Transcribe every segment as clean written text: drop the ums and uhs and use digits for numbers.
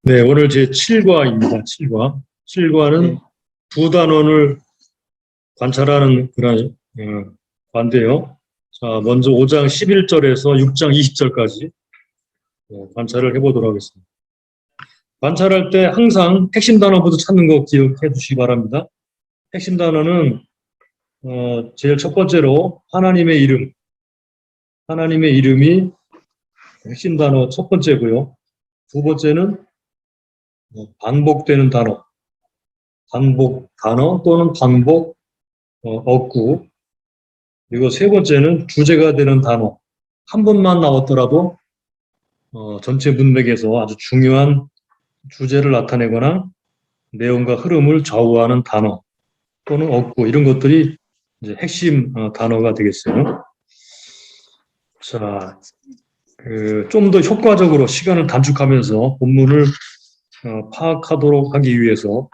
네, 오늘 제 7과입니다. 7과. 7과는 네. 두 단원을 관찰하는 그런 과인데요. 자, 먼저 5장 11절에서 6장 20절까지 관찰을 해보도록 하겠습니다. 관찰할 때 항상 핵심 단어부터 찾는 거 기억해 주시기 바랍니다. 핵심 단어는 제일 첫 번째로 하나님의 이름. 하나님의 이름이 핵심 단어 첫 번째고요. 두 번째는 반복되는 단어. 반복 단어 또는 반복 어구. 그리고 세 번째는 주제가 되는 단어. 한 번만 나왔더라도 전체 문맥에서 아주 중요한 주제를 나타내거나 내용과 흐름을 좌우하는 단어 또는 어구, 이런 것들이 이제 핵심 단어가 되겠어요. 자, 좀 더 효과적으로 시간을 단축하면서 본문을 파악하도록 하기 위해서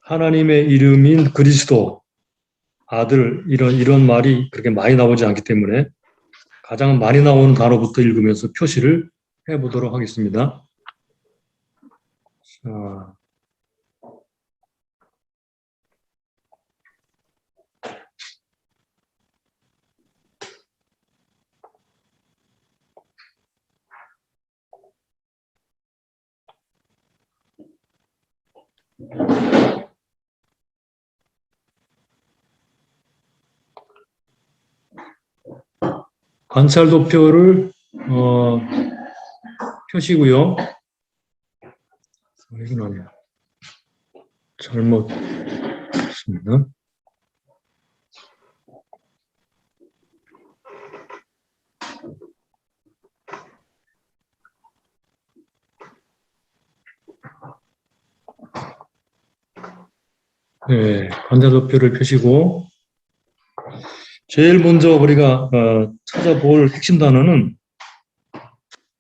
하나님의 이름인 그리스도, 아들, 이런 말이 그렇게 많이 나오지 않기 때문에 가장 많이 나오는 단어부터 읽으면서 표시를 해보도록 하겠습니다. 자, 관찰 도표를 펴시고요. 이건 아니야. 잘못 했습니다. 네, 관찰 도표를 펴시고 제일 먼저 우리가 찾아볼 핵심 단어는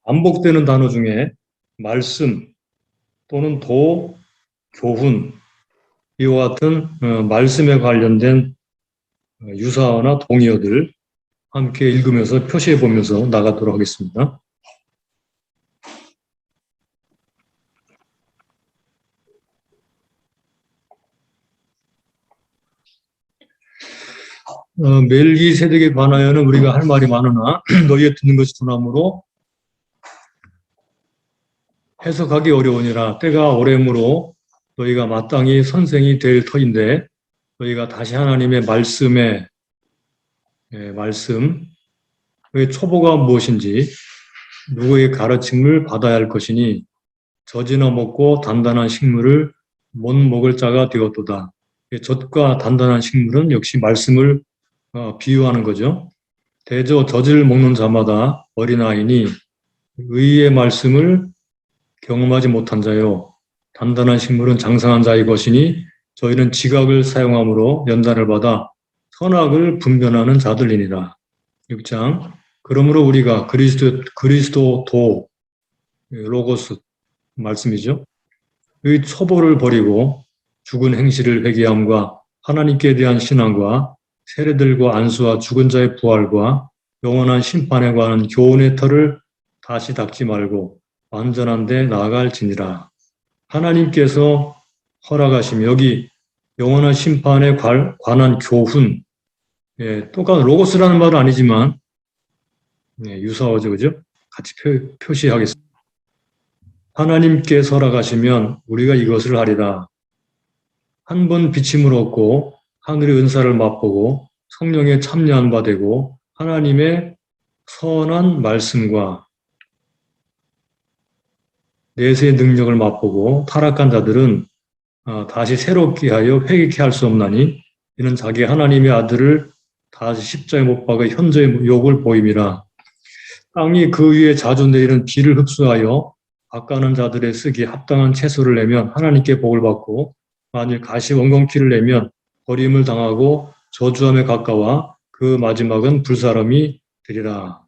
반복되는 단어 중에 말씀 또는 도, 교훈, 이와 같은 말씀에 관련된 유사어나 동의어들 함께 읽으면서 표시해 보면서 나가도록 하겠습니다. 멜기세덱에 관하여는 우리가 할 말이 많으나 너희의 듣는 것이 두나무로 해석하기 어려우니라. 때가 오래므로 너희가 마땅히 선생이 될 터인데 너희가 다시 하나님의 말씀의 말씀, 그의 초보가 무엇인지 누구의 가르침을 받아야 할 것이니 젖이나 먹고 단단한 식물을 못 먹을 자가 되었도다. 젖과 단단한 식물은 역시 말씀을 비유하는 거죠. 대저 젖을 먹는 자마다 어린아이니 의의 말씀을 경험하지 못한 자요. 단단한 식물은 장성한 자의 것이니 저희는 지각을 사용함으로 연단을 받아 선악을 분별하는 자들이니라. 6장. 그러므로 우리가 그리스도 도 로고스 말씀이죠. 의 초보를 버리고 죽은 행실을 회개함과 하나님께 대한 신앙과 세례들과 안수와 죽은 자의 부활과 영원한 심판에 관한 교훈의 터를 다시 닦지 말고 완전한 데 나아갈지니라. 하나님께서 허락하심, 여기 영원한 심판에 관한 교훈, 똑같은 로고스라는 말은 아니지만 유사어죠, 그죠? 같이 표시하겠습니다. 하나님께서 허락하시면 우리가 이것을 하리라. 한 번 비침을 얻고 하늘의 은사를 맛보고 성령에 참여한 바 되고 하나님의 선한 말씀과 내세의 능력을 맛보고 타락한 자들은 다시 새롭게 하여 회개케 할 수 없나니 이는 자기 하나님의 아들을 다시 십자에 못 박아 현저의 욕을 보임이라. 땅이 그 위에 자주 내리는 비를 흡수하여 밭가는 자들의 쓰기에 합당한 채소를 내면 하나님께 복을 받고 만일 가시 원건키를 내면 버림을 당하고 저주함에 가까워 그 마지막은 불사람이 되리라.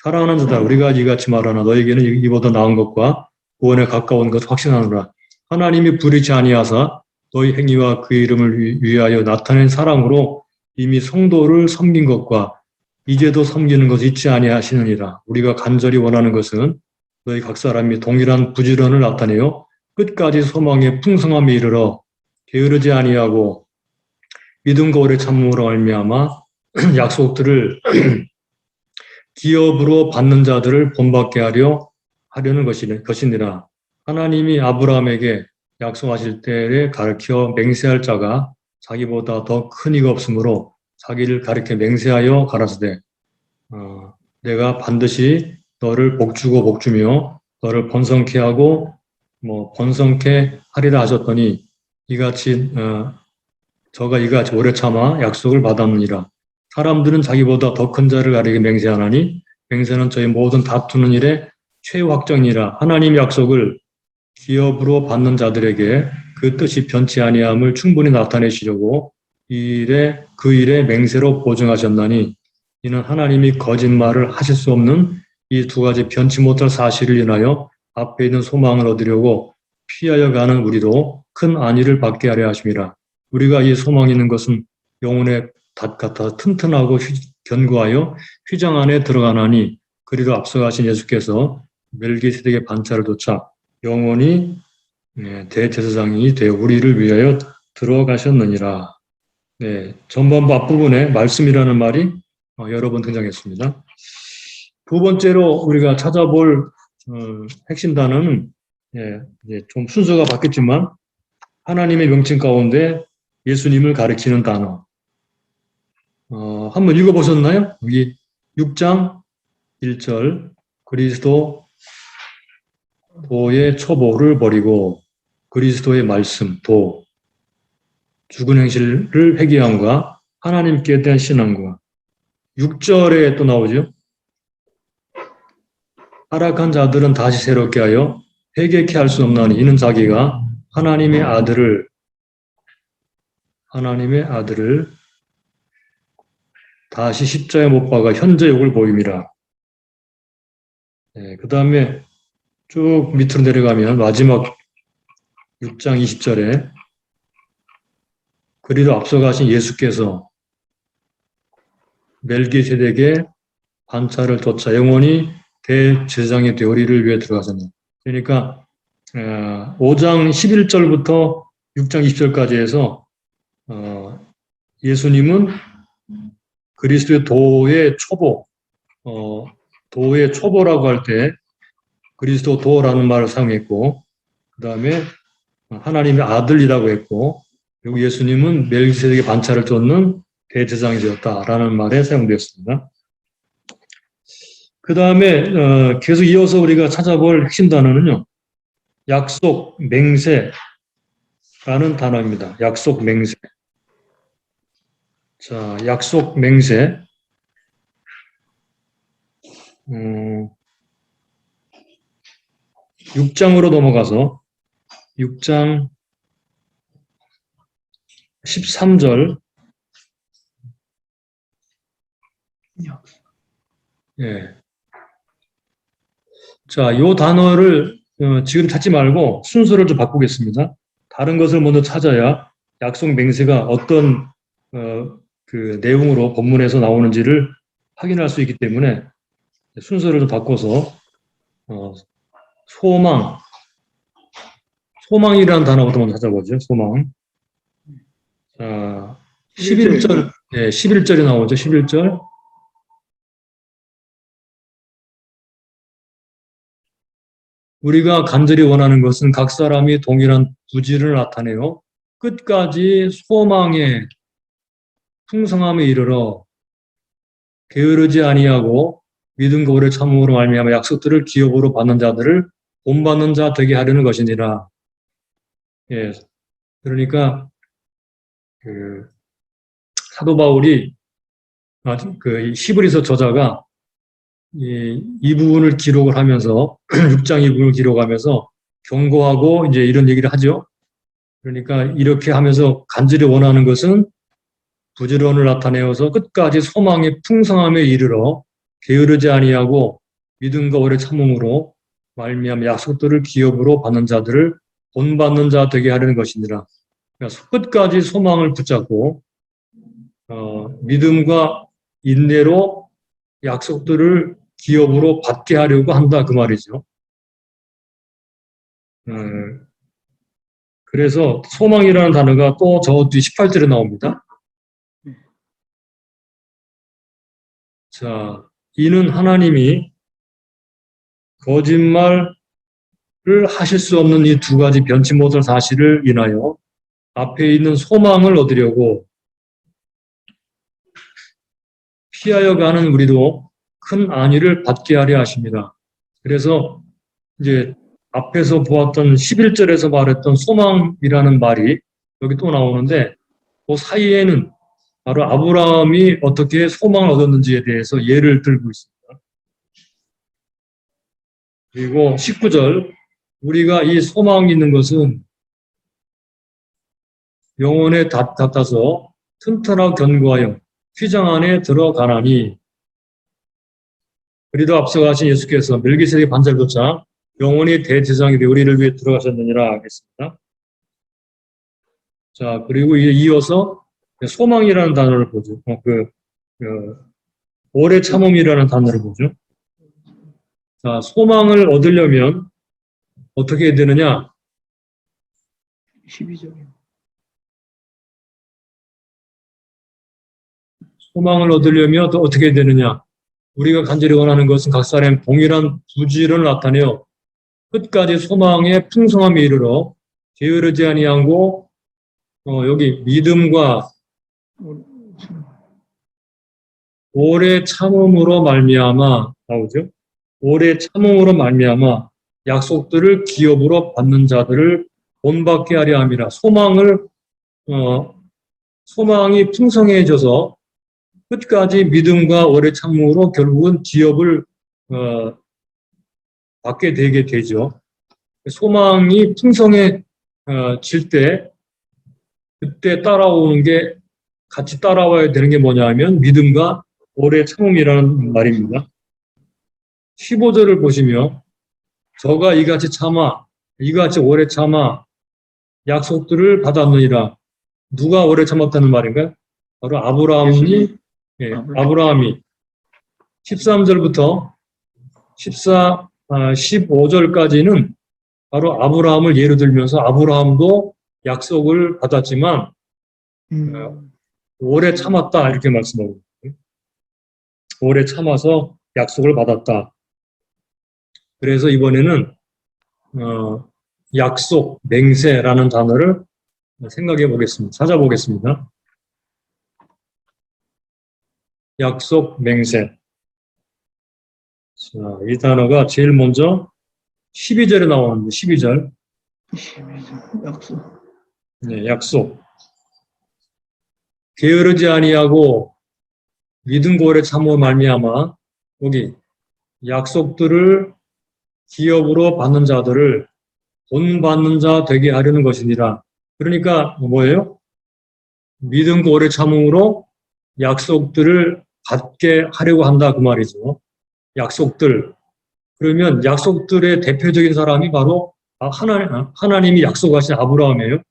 사랑하는 자들아, 우리가 이같이 말하나 너에게는 이보다 나은 것과 구원에 가까운 것 확신하노라. 하나님이 부리지 아니하사 너희 행위와 그 이름을 위하여 나타낸 사랑으로 이미 성도를 섬긴 것과 이제도 섬기는 것을 잊지 아니하시느니라. 우리가 간절히 원하는 것은 너희 각 사람이 동일한 부지런을 나타내어 끝까지 소망의 풍성함에 이르러 게으르지 아니하고 믿음과 오래 참음으로 말미암아 약속들을 기업으로 받는 자들을 본받게 하려는 것이니라. 하나님이 아브라함에게 약속하실 때에 가르쳐 맹세할 자가 자기보다 더 큰 이가 없으므로 자기를 가르쳐 맹세하여 가라사대 내가 반드시 너를 복주고 복주며 너를 번성케 하고 번성케 하리라 하셨더니 저가 이같이 오래 참아 약속을 받았느니라. 사람들은 자기보다 더 큰 자를 가리게 맹세하나니 맹세는 저희 모든 다투는 일에 최후확정이라. 하나님 약속을 기업으로 받는 자들에게 그 뜻이 변치 아니함을 충분히 나타내시려고 그 일에 맹세로 보증하셨나니 이는 하나님이 거짓말을 하실 수 없는 이 두 가지 변치 못할 사실을 인하여 앞에 있는 소망을 얻으려고 피하여 가는 우리도 큰 안위를 받게 하려 하심이라. 우리가 이 소망이 있는 것은 영혼의 닷 같아 튼튼하고 견고하여 휘장 안에 들어가나니 그리로 앞서가신 예수께서 멜기세덱의 반차를 좇아 영원히 대제사장이 되어 우리를 위하여 들어가셨느니라. 네, 전반부 앞부분에 말씀이라는 말이 여러 번 등장했습니다. 두 번째로 우리가 찾아볼 핵심 단어는 좀 순서가 바뀌었지만 하나님의 명칭 가운데 예수님을 가리키는 단어. 한번 읽어보셨나요? 여기 6장 1절 그리스도의 초보를 버리고 그리스도의 말씀, 죽은 행실을 회개함과 하나님께 대한 신앙과 6절에 또 나오죠. 타락한 자들은 다시 새롭게 하여 회개케 할 수 없나니 이는 자기가 하나님의 아들을 다시 십자가에 못 박아 현재 욕을 보임이라. 그 다음에 쭉 밑으로 내려가면 마지막 6장 20절에 그리로 앞서가신 예수께서 멜기세덱의 반차를 좇아 영원히 대제사장이 되어리를 위해 들어가셨네. 그러니까 5장 11절부터 6장 20절까지 해서 예수님은 그리스도의 도의 초보라고 할 때 그리스도 도라는 말을 사용했고 그 다음에 하나님의 아들이라고 했고 그리고 예수님은 멜기세덱의 반차를 쫓는 대제사장이 되었다라는 말에 사용되었습니다. 그 다음에 계속 이어서 우리가 찾아볼 핵심 단어는요. 약속, 맹세라는 단어입니다. 약속, 맹세. 자, 약속, 맹세. 6장으로 넘어가서 6장 13절 자, 요 단어를 지금 찾지 말고 순서를 좀 바꾸겠습니다. 다른 것을 먼저 찾아야 약속 맹세가 어떤 그 내용으로 본문에서 나오는지를 확인할 수 있기 때문에 순서를 좀 바꿔서 소망이라는 단어부터 먼저 찾아보죠. 소망. 11절, 11절이 나오죠. 11절. 우리가 간절히 원하는 것은 각 사람이 동일한 부지를 나타내어 끝까지 소망의 풍성함에 이르러 게으르지 아니하고 믿음과 오래 참음으로 말미암아 약속들을 기업으로 받는 자들을 본받는 자 되게 하려는 것이니라. 그러니까 그 사도 바울이 그 히브리서 저자가 이 부분을 기록을 하면서 6장 이 부분을 기록하면서 경고하고 이제 이런 얘기를 하죠. 그러니까 이렇게 하면서 간절히 원하는 것은 부지런을 나타내어서 끝까지 소망의 풍성함에 이르러 게으르지 아니하고 믿음과 오래 참음으로 말미암아 약속들을 기업으로 받는 자들을 본받는 자 되게 하려는 것이니라. 그러니까 끝까지 소망을 붙잡고 믿음과 인내로 약속들을 기업으로 받게 하려고 한다 그 말이죠. 그래서 소망이라는 단어가 또 저 뒤 18절에 나옵니다. 자, 이는 하나님이 거짓말을 하실 수 없는 이 두 가지 변치 못할 사실을 인하여 앞에 있는 소망을 얻으려고 피하여 가는 우리도 큰 안위를 받게 하려 하십니다. 그래서 이제 앞에서 보았던 11절에서 말했던 소망이라는 말이 여기 또 나오는데 그 사이에는 바로 아브라함이 어떻게 소망을 얻었는지에 대해서 예를 들고 있습니다. 그리고 19절 우리가 이 소망이 있는 것은 영혼에 닿아서 튼튼하고 견고하여 휘장 안에 들어가나니 그리도 앞서가신 예수께서 멜기세덱의 반절교차 영원히 대제사장이 되어 우리를 위해 들어가셨느니라 하겠습니다. 자, 그리고 이어서 소망이라는 단어를 보죠. 오래 참음이라는 단어를 보죠. 자, 소망을 얻으려면 어떻게 해야 되느냐? 12절이요. 소망을 얻으려면 또 어떻게 해야 되느냐? 우리가 간절히 원하는 것은 각 사람의 동일한 부지런을 나타내어 끝까지 소망의 풍성함에 이르러 게으르지 아니하고 여기 믿음과 오래 참음으로 말미암아 나오죠. 오래 참음으로 말미암아 약속들을 기업으로 받는 자들을 본받게 하려 함이라. 소망이 풍성해져서 끝까지 믿음과 오래 참음으로 결국은 기업을 받게 되게 되죠. 소망이 풍성해질 때 그때 따라오는 게 같이 따라와야 되는 게 뭐냐 하면 믿음과 오래 참음이라는 말입니다. 15절을 보시면 저가 이같이 오래 참아 약속들을 받았느니라. 누가 오래 참았다는 말인가요? 바로 아브라함이 13절부터 15절까지는 바로 아브라함을 예로 들면서 아브라함도 약속을 받았지만 오래 참았다 이렇게 말씀하고 있어요. 오래 참아서 약속을 받았다. 그래서 이번에는 약속, 맹세라는 단어를 생각해 보겠습니다. 찾아보겠습니다. 약속, 맹세. 자, 이 단어가 제일 먼저 12절에 나오는데 12절. 약속. 네, 약속. 게으르지 아니하고 믿음과 오래 참음으로 말미암아 여기 약속들을 기업으로 받는 자들을 본받는 자 되게 하려는 것이니라. 그러니까 뭐예요? 믿음과 오래 참음으로 약속들을 받게 하려고 한다 그 말이죠. 약속들. 그러면 약속들의 대표적인 사람이 바로 하나님이 약속하신 아브라함이에요.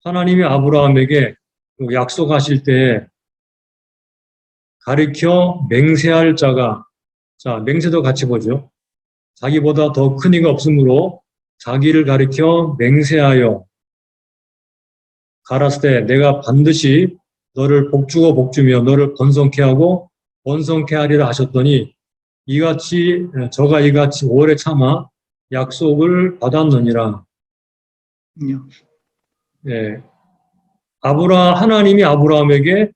하나님이 아브라함에게 약속하실 때 가리켜 맹세할 자가, 자, 맹세도 같이 보죠. 자기보다 더 큰 이가 없으므로 자기를 가리켜 맹세하여 가라스 때 내가 반드시 너를 복주고 복주며 너를 번성케 하고 번성케 하리라 하셨더니 저가 이같이 오래 참아 약속을 받았느니라. 예. 하나님이 아브라함에게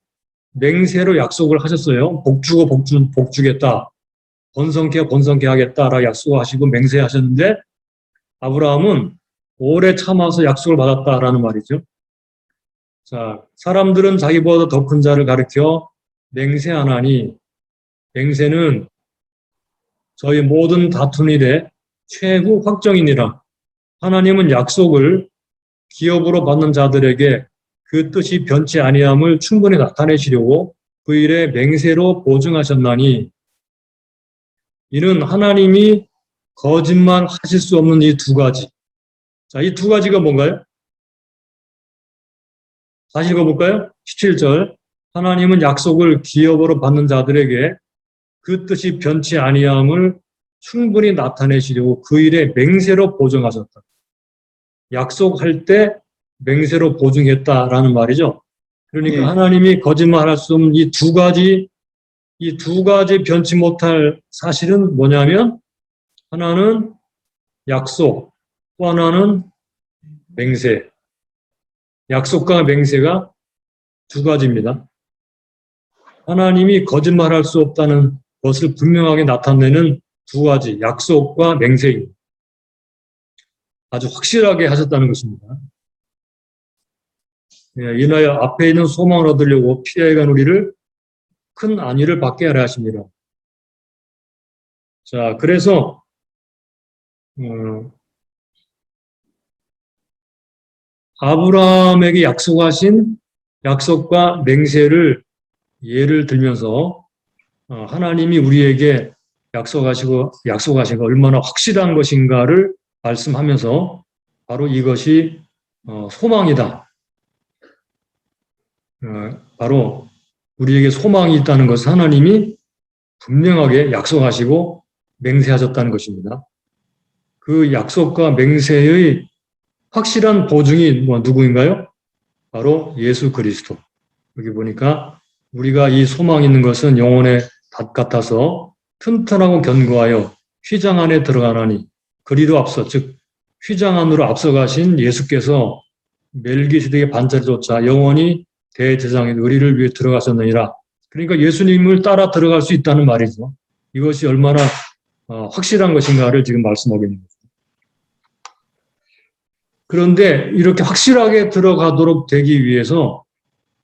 맹세로 약속을 하셨어요. 복주고 복주겠다. 번성케 하겠다라고 약속하시고 맹세하셨는데 아브라함은 오래 참아서 약속을 받았다라는 말이죠. 자, 사람들은 자기보다 더 큰 자를 가리켜 맹세하나니 맹세는 저희 모든 다투는 일에 최후 확정이니라. 하나님은 약속을 기업으로 받는 자들에게 그 뜻이 변치 아니함을 충분히 나타내시려고 그 일에 맹세로 보증하셨나니 이는 하나님이 거짓말 하실 수 없는 이 두 가지. 자, 이 두 가지가 뭔가요? 다시 읽어볼까요? 17절. 하나님은 약속을 기업으로 받는 자들에게 그 뜻이 변치 아니함을 충분히 나타내시려고 그 일에 맹세로 보증하셨다. 약속할 때 맹세로 보증했다라는 말이죠. 그러니까 예. 하나님이 거짓말할 수 없는 이 두 가지 변치 못할 사실은 뭐냐면 하나는 약속, 또 하나는 맹세. 약속과 맹세가 두 가지입니다. 하나님이 거짓말할 수 없다는 것을 분명하게 나타내는 두 가지, 약속과 맹세입니다. 아주 확실하게 하셨다는 것입니다. 예, 이나여 앞에 있는 소망을 얻으려고 피해간 우리를 큰 안위를 받게 하려 하십니다. 자, 그래서 아브라함에게 약속하신 약속과 맹세를 예를 들면서 하나님이 우리에게 약속하신 거 얼마나 확실한 것인가를 말씀하면서 바로 이것이 소망이다. 바로 우리에게 소망이 있다는 것을 하나님이 분명하게 약속하시고 맹세하셨다는 것입니다. 그 약속과 맹세의 확실한 보증이 누구인가요? 바로 예수 그리스도. 여기 보니까 우리가 이 소망 있는 것은 영혼의 닷 같아서 튼튼하고 견고하여 휘장 안에 들어가나니 그리로 앞서 즉 휘장 안으로 앞서가신 예수께서 멜기세덱의 반차를 쫓아 영원히 대제사장의 의리를 위해 들어가셨느니라. 그러니까 예수님을 따라 들어갈 수 있다는 말이죠. 이것이 얼마나 확실한 것인가를 지금 말씀하고 있는 거죠. 그런데 이렇게 확실하게 들어가도록 되기 위해서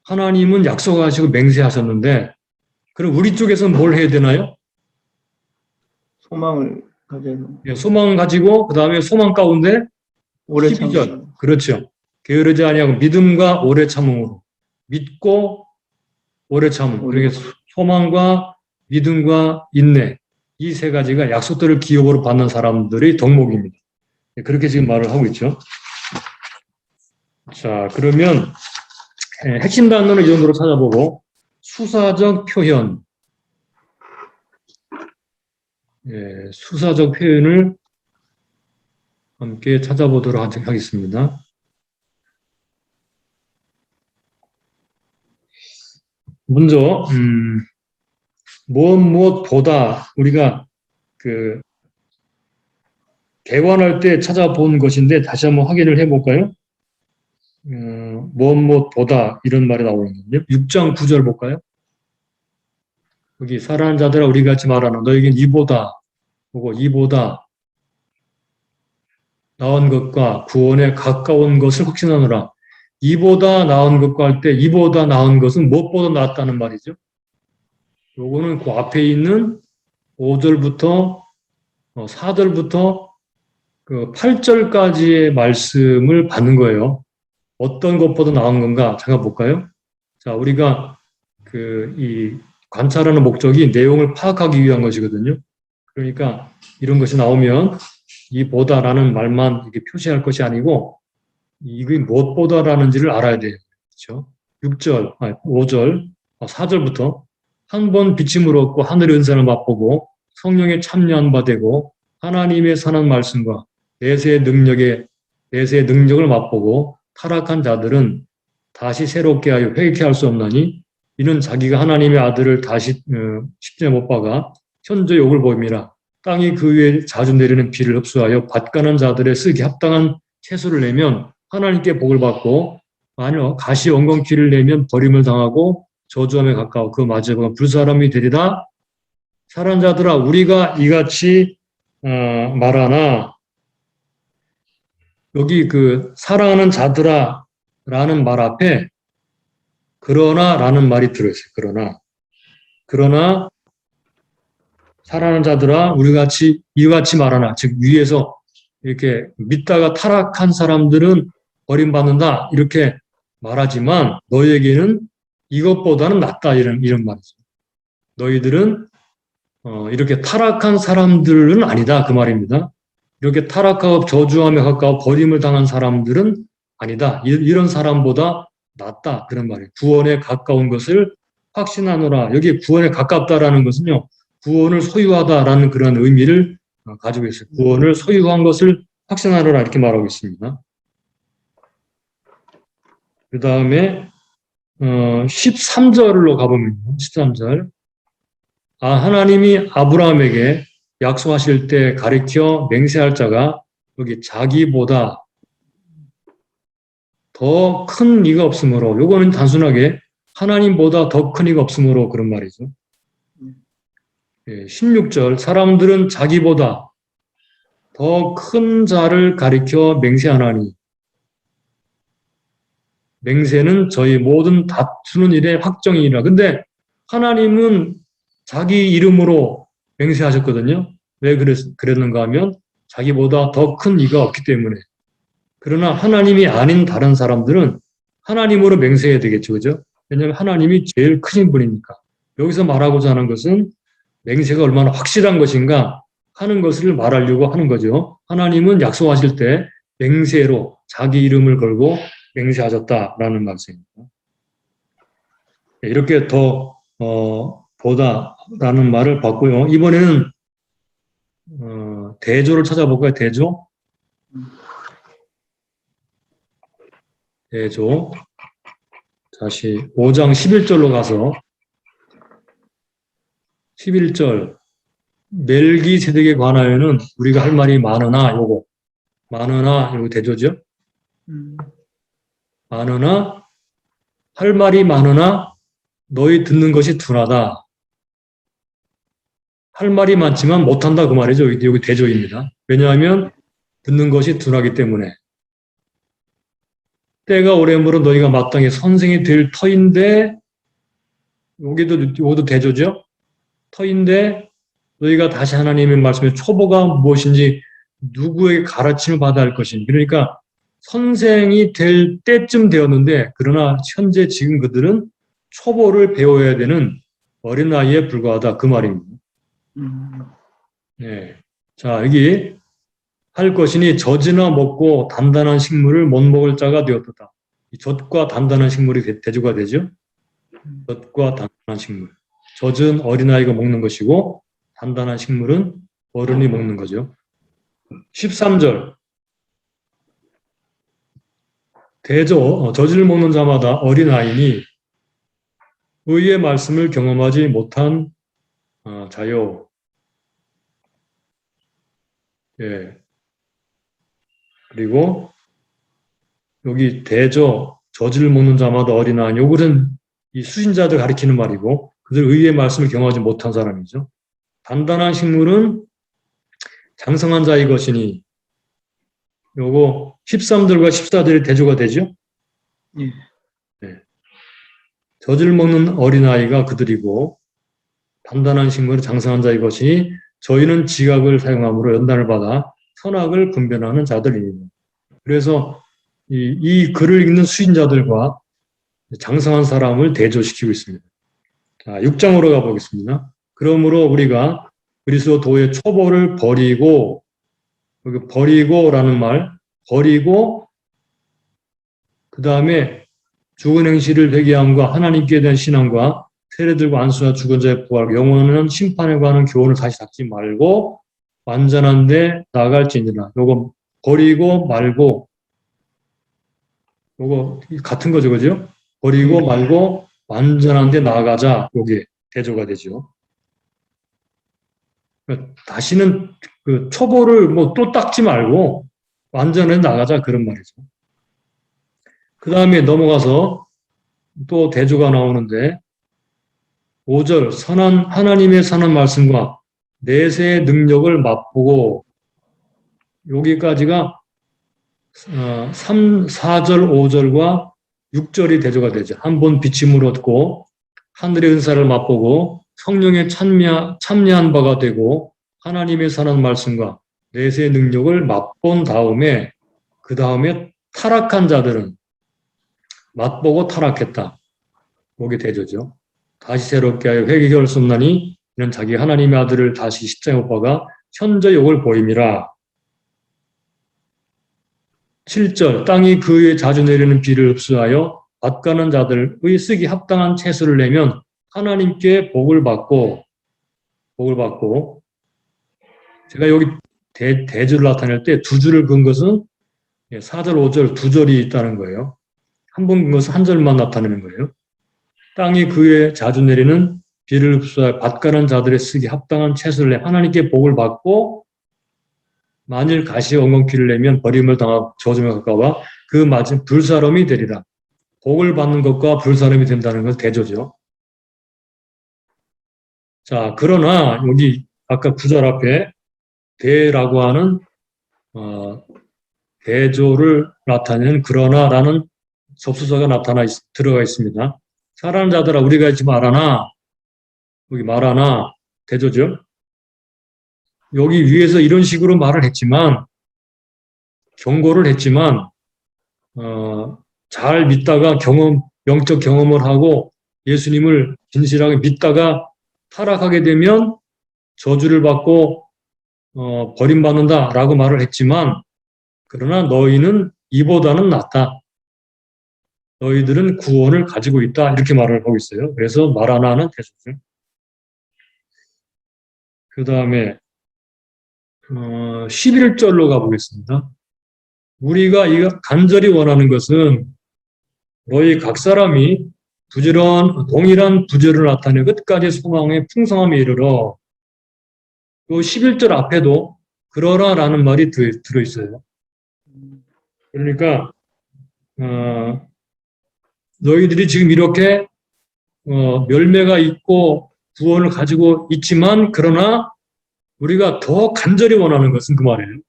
하나님은 약속하시고 맹세하셨는데 그럼 우리 쪽에서는 뭘 해야 되나요? 소망을 가져서 예, 소망 가지고 그 다음에 소망 가운데 오래 12절. 참으라. 그렇죠. 게으르지 아니하고 믿음과 오래 참음으로 믿고 오래 참음. 그러니까 소망과 믿음과 인내 이 세 가지가 약속들을 기업으로 받는 사람들의 덕목입니다. 그렇게 지금 말을 하고 있죠. 자, 그러면 핵심 단어는 이 정도로 찾아보고 수사적 표현, 수사적 표현을 함께 찾아보도록 하겠습니다. 먼저 무엇보다 우리가 그 개관할 때 찾아본 것인데 다시 한번 확인을 해볼까요? 무엇보다 이런 말이 나오거든요. 6장 9절 볼까요? 여기 사랑하는 자들아 우리 같이 말하는 너에겐 이보다 보고 이보다 나은 것과 구원에 가까운 것을 확신하노라. 이보다 나은 것과 할 때 이보다 나은 것은 무엇보다 낫다는 말이죠. 요거는 그 앞에 있는 5절부터 4절부터 그 8절까지의 말씀을 받는 거예요. 어떤 것보다 나은 건가 잠깐 볼까요? 자, 우리가 이 관찰하는 목적이 내용을 파악하기 위한 것이거든요. 그러니까 이런 것이 나오면 이 보다라는 말만 이렇게 표시할 것이 아니고 이게 무엇보다라는지를 알아야 돼요. 그렇죠? 5절, 4절부터 한 번 비침을 얻고 하늘의 은사를 맛보고 성령에 참여한 바 되고 하나님의 선한 말씀과 내세의 능력을 맛보고 타락한 자들은 다시 새롭게 하여 회개케 할 수 없나니 이는 자기가 하나님의 아들을 다시 십자가에 못 박아 현재 욕을 보임이라. 땅이 그 위에 자주 내리는 비를 흡수하여 밭가는 자들의 쓰기 합당한 채소를 내면 하나님께 복을 받고 만일 가시 엉겅퀴를 내면 버림을 당하고 저주함에 가까워 그 마지막은 불사람이 되리라. 사랑하는 자들아 우리가 이같이 말하나 여기 사랑하는 자들아 라는 말 앞에 그러나 라는 말이 들어있어요. 그러나 사랑하는 자들아 우리가 이같이 말하나 즉 위에서 이렇게 믿다가 타락한 사람들은 버림받는다 이렇게 말하지만 너희에게는 이것보다는 낫다 이런 말이죠. 너희들은 이렇게 타락한 사람들은 아니다 그 말입니다. 이렇게 타락하고 저주함에 가까워 버림을 당한 사람들은 아니다. 이런 사람보다 낫다 그런 말이에요. 구원에 가까운 것을 확신하노라. 여기 구원에 가깝다라는 것은요. 구원을 소유하다라는 그런 의미를 가지고 있어요. 구원을 소유한 것을 확신하노라 이렇게 말하고 있습니다. 그 다음에 13절로 가보면 13절. 하나님이 아브라함에게 약속하실 때 가리켜 맹세할 자가 여기 자기보다 더 큰 이가 없으므로, 요거는 단순하게 하나님보다 더 큰 이가 없으므로 그런 말이죠. 16절, 사람들은 자기보다 더 큰 자를 가리켜 맹세하나니, 맹세는 저희 모든 다투는 일의 확정이니라. 근데 하나님은 자기 이름으로 맹세하셨거든요. 왜 그랬는가 하면 자기보다 더 큰 이가 없기 때문에. 그러나 하나님이 아닌 다른 사람들은 하나님으로 맹세해야 되겠죠. 그죠? 왜냐하면 하나님이 제일 크신 분이니까. 여기서 말하고자 하는 것은 맹세가 얼마나 확실한 것인가 하는 것을 말하려고 하는 거죠. 하나님은 약속하실 때 맹세로 자기 이름을 걸고 맹세하셨다라는 말씀입니다. 이렇게 더 보다라는 말을 봤고요. 이번에는 대조를 찾아볼까요? 대조. 대조. 다시 5장 11절로 가서 11절 멜기세덱에 관하여는 우리가 할 말이 많으나 요거 대조죠. 많으나 할 말이 많으나 너희 듣는 것이 둔하다. 할 말이 많지만 못한다 그 말이죠. 여기 대조입니다. 왜냐하면 듣는 것이 둔하기 때문에. 때가 오래므로 너희가 마땅히 선생이 될 터인데, 요것도 대조죠. 터인데 너희가 다시 하나님의 말씀에 초보가 무엇인지 누구에게 가르침을 받아야 할 것인지. 그러니까 선생이 될 때쯤 되었는데, 그러나 현재 지금 그들은 초보를 배워야 되는 어린아이에 불과하다 그 말입니다. 네. 자, 여기 할 것이니 젖이나 먹고 단단한 식물을 못 먹을 자가 되었다. 이 젖과 단단한 식물이 대조가 되죠. 젖과 단단한 식물. 젖은 어린아이가 먹는 것이고 단단한 식물은 어른이 먹는 거죠. 13절. 대조, 젖을 먹는 자마다 어린아이니 의의 말씀을 경험하지 못한 자요. 예. 그리고 여기 대저, 젖을 먹는 자마다 어린아이. 요것은 이 수신자들 가리키는 말이고 그들 의의 말씀을 경험하지 못한 사람이죠. 단단한 식물은 장성한 자의 것이니 요거 13절과 14절이 대조가 되죠. 예. 네. 젖을 먹는 어린아이가 그들이고 단단한 식물은 장성한 자의 것이니 저희는 지각을 사용함으로 연단을 받아 선악을 분별하는 자들입니다. 그래서 이 글을 읽는 수신자들과 장성한 사람을 대조시키고 있습니다. 자, 6장으로 가보겠습니다. 그러므로 우리가 그리스도 도의 초보를 버리고, 여기 버리고라는 말, 버리고 그 다음에 죽은 행실을 회개함과 하나님께 대한 신앙과 세례들과 안수와 죽은 자의 부활, 영원한 심판에 관한 교훈을 다시 닫지 말고 완전한 데 나아갈지니라. 요거 버리고 말고 요거 같은 거죠, 그죠? 버리고 말고 완전한 데 나아가자. 요게 대조가 되죠. 그러니까 다시는 그 초보를 뭐 또 닦지 말고 완전히 나가자 그런 말이죠. 그 다음에 넘어가서 또 대조가 나오는데 5절 하나님의 선한 말씀과 내세의 능력을 맛보고 여기까지가 4절, 5절과 6절이 대조가 되죠. 한 번 비침을 얻고 하늘의 은사를 맛보고 성령에 참여한 바가 되고 하나님의 선한 말씀과 내세의 능력을 맛본 다음에 그 다음에 타락한 자들은 맛보고 타락했다. 그게 대조죠. 다시 새롭게 하여 회개 결심나니 이는 자기 하나님의 아들을 다시 십자가에 못 박아 현저 욕을 보임이라. 7절 땅이 그의 자주 내리는 비를 흡수하여 밭가는 자들의 쓰기 합당한 채소를 내면 하나님께 복을 받고 제가 여기 대조를 나타낼 때 두 줄을 그은 것은 4절, 5절 두 절이 있다는 거예요. 한 번 그것은 한 절만 나타내는 거예요. 땅이 그에 자주 내리는 비를 흡수하여 밭가는 자들의 쓰기 합당한 채소를 내 하나님께 복을 받고 만일 가시 엉겅퀴를 내면 버림을 당하고 저주에 가까워 그 맞은 불사름이 되리라. 복을 받는 것과 불사름이 된다는 건 대조죠. 자, 그러나 여기 아까 구절 앞에 대라고 하는 대조를 나타내는 그러나라는 접수사가 들어가 있습니다. 사랑하는 자들아 우리가 잊지 말아나 여기 말하나 대조죠. 여기 위에서 이런 식으로 말을 했지만 경고를 했지만 잘 믿다가 영적 경험을 하고 예수님을 진실하게 믿다가 타락하게 되면 저주를 받고 버림받는다라고 말을 했지만 그러나 너희는 이보다는 낫다. 너희들은 구원을 가지고 있다. 이렇게 말을 하고 있어요. 그래서 말하나는 대조죠. 그 다음에 11절로 가보겠습니다. 우리가 간절히 원하는 것은 너희 각 사람이 동일한 부지런을 나타내 끝까지 소망의 풍성함에 이르러 그 11절 앞에도 그러라라는 말이 들어있어요. 그러니까 너희들이 지금 이렇게 열매가 있고 구원을 가지고 있지만 그러나 우리가 더 간절히 원하는 것은 그 말이에요.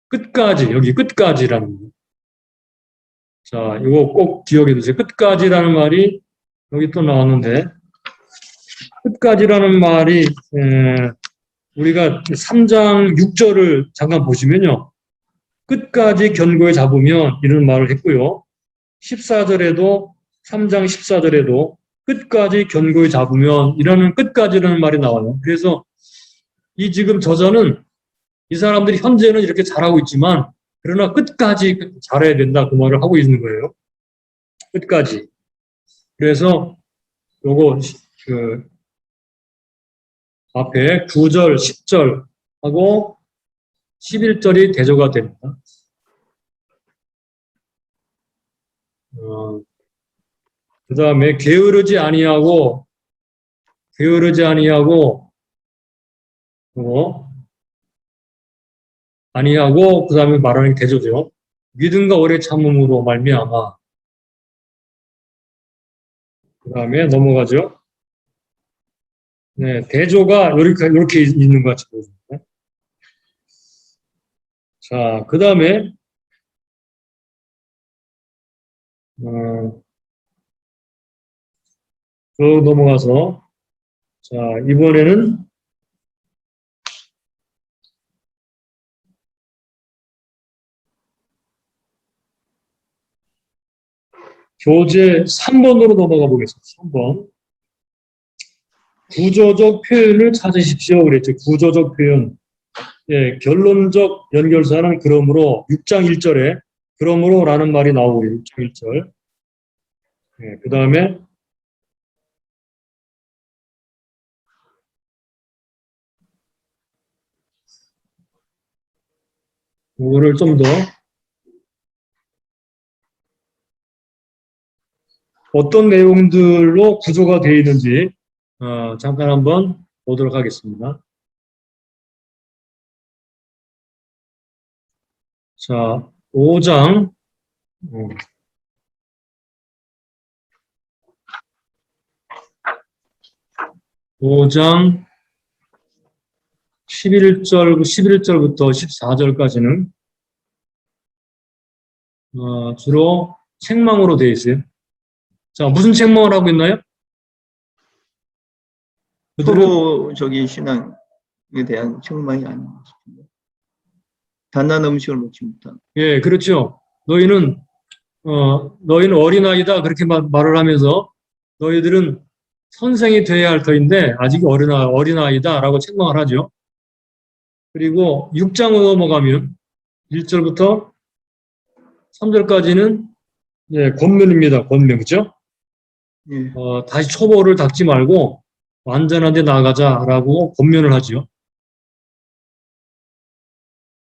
끝까지, 여기 끝까지라는 거. 자, 이거 꼭 기억해 두세요. 끝까지라는 말이 여기 또 나왔는데 끝까지라는 말이 우리가 3장 6절을 잠깐 보시면요. 끝까지 견고히 잡으면 이런 말을 했고요. 14절에도 3장 14절에도 끝까지 견고히 잡으면 이라는 끝까지라는 말이 나와요. 그래서 이 지금 저자는 이 사람들이 현재는 이렇게 잘하고 있지만 그러나 끝까지 잘해야 된다 그 말을 하고 있는 거예요. 끝까지. 그래서 요거 그 앞에 9절, 10절 하고 11절이 대조가 됩니다. 그 다음에 게으르지 아니하고 그 다음에 말하는 게 대조죠. 믿음과 오래 참음으로 말미암아. 그 다음에 넘어가죠. 네, 대조가 이렇게 있는 것 같이 보입니다. 자, 그 다음에 쭉 넘어가서 자, 이번에는 교재 3번으로 넘어가 보겠습니다. 3번. 구조적 표현을 찾으십시오. 그랬죠. 구조적 표현. 예, 결론적 연결사는 그러므로 6장 1절에 그러므로 라는 말이 나오고 6장 1절. 예, 그 다음에 이거를 좀 더 어떤 내용들로 구조가 되어 있는지 잠깐 한번 보도록 하겠습니다. 자, 5장 11절부터 14절까지는 주로 책망으로 되어 있어요. 자, 무슨 책망을 하고 있나요? 서로 신앙에 대한 책망이 아닌가 싶은데. 단단한 음식을 먹지 못한. 예, 그렇죠. 너희는 어린아이다. 그렇게 말을 하면서 너희들은 선생이 돼야 할 터인데 아직 어린아이다. 라고 책망을 하죠. 그리고 6장으로 넘어가면 1절부터 3절까지는 예, 권면입니다. 권면, 그죠? 예. 다시 초보를 닦지 말고 완전한 데 나아가자라고 권면을 하죠.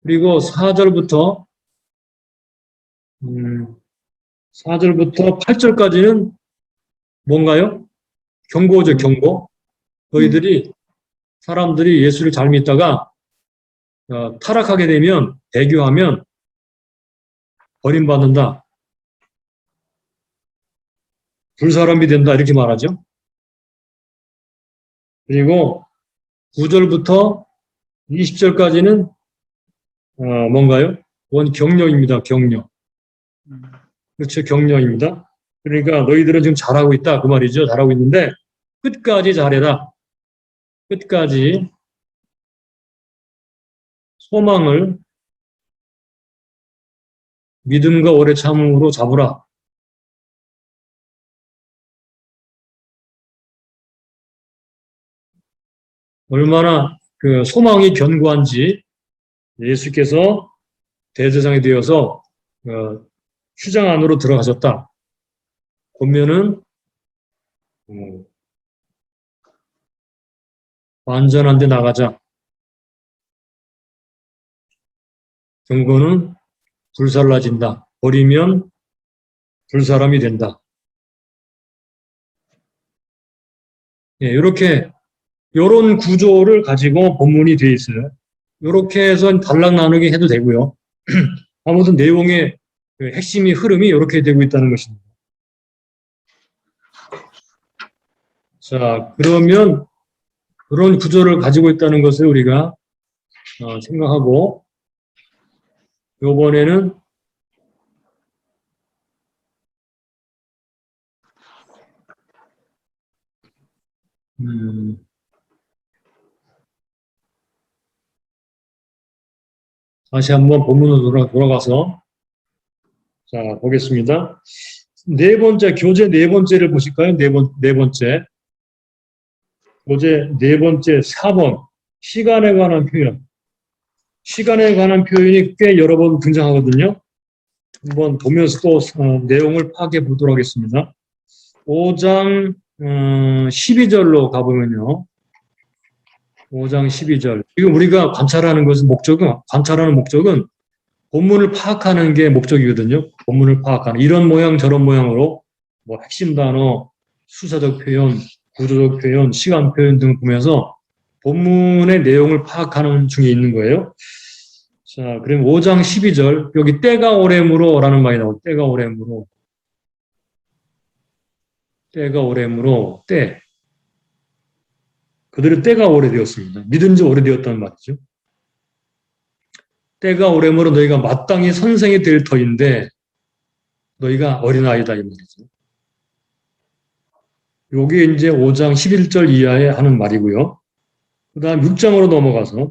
그리고 4절부터 4절부터 8절까지는 뭔가요? 경고죠, 경고. 너희들이 사람들이 예수를 잘 믿다가 타락하게 되면, 배교하면 버림받는다. 불사람이 된다. 이렇게 말하죠. 그리고 9절부터 20절까지는 뭔가요? 격려입니다. 격려. 그렇죠. 격려입니다. 그러니까 너희들은 지금 잘하고 있다. 그 말이죠. 잘하고 있는데 끝까지 잘해라. 끝까지 소망을 믿음과 오래 참음으로 잡으라. 얼마나 그 소망이 견고한지 예수께서 대제사장이 되어서 휴장 안으로 들어가셨다. 보면은 완전한 데 나가자. 경고는 불살라진다. 버리면 불사람이 된다. 예, 이렇게 요런 구조를 가지고 본문이 되어 있어요. 이렇게 해서 단락 나누게 해도 되고요. 아무튼 내용의 그 핵심이 흐름이 이렇게 되고 있다는 것입니다. 자, 그러면 그런 구조를 가지고 있다는 것을 우리가 생각하고 이번에는 다시 한번 본문으로 돌아가서 자 보겠습니다. 네 번째 교재 네 번째를 보실까요? 네 번째 교재 네 번째 4번 시간에 관한 표현. 시간에 관한 표현이 꽤 여러 번 등장하거든요. 한번 보면서 또 내용을 파악해 보도록 하겠습니다. 5장 12절로 가보면요. 5장 12절. 지금 우리가 관찰하는 목적은 본문을 파악하는 게 목적이거든요. 본문을 파악하는. 이런 모양 저런 모양으로 뭐 핵심 단어, 수사적 표현, 구조적 표현, 시간 표현 등을 보면서 본문의 내용을 파악하는 중에 있는 거예요. 자, 그럼 5장 12절. 여기 때가 오래므로 라는 말이 나오고, 때가 오래므로. 때가 오래므로, 때. 그들의 때가 오래되었습니다. 믿은 지 오래되었다는 말이죠. 때가 오래므로 너희가 마땅히 선생이 될 터인데 너희가 어린아이다 이 말이죠. 요게 이제 5장 11절 이하에 하는 말이고요. 그 다음 6장으로 넘어가서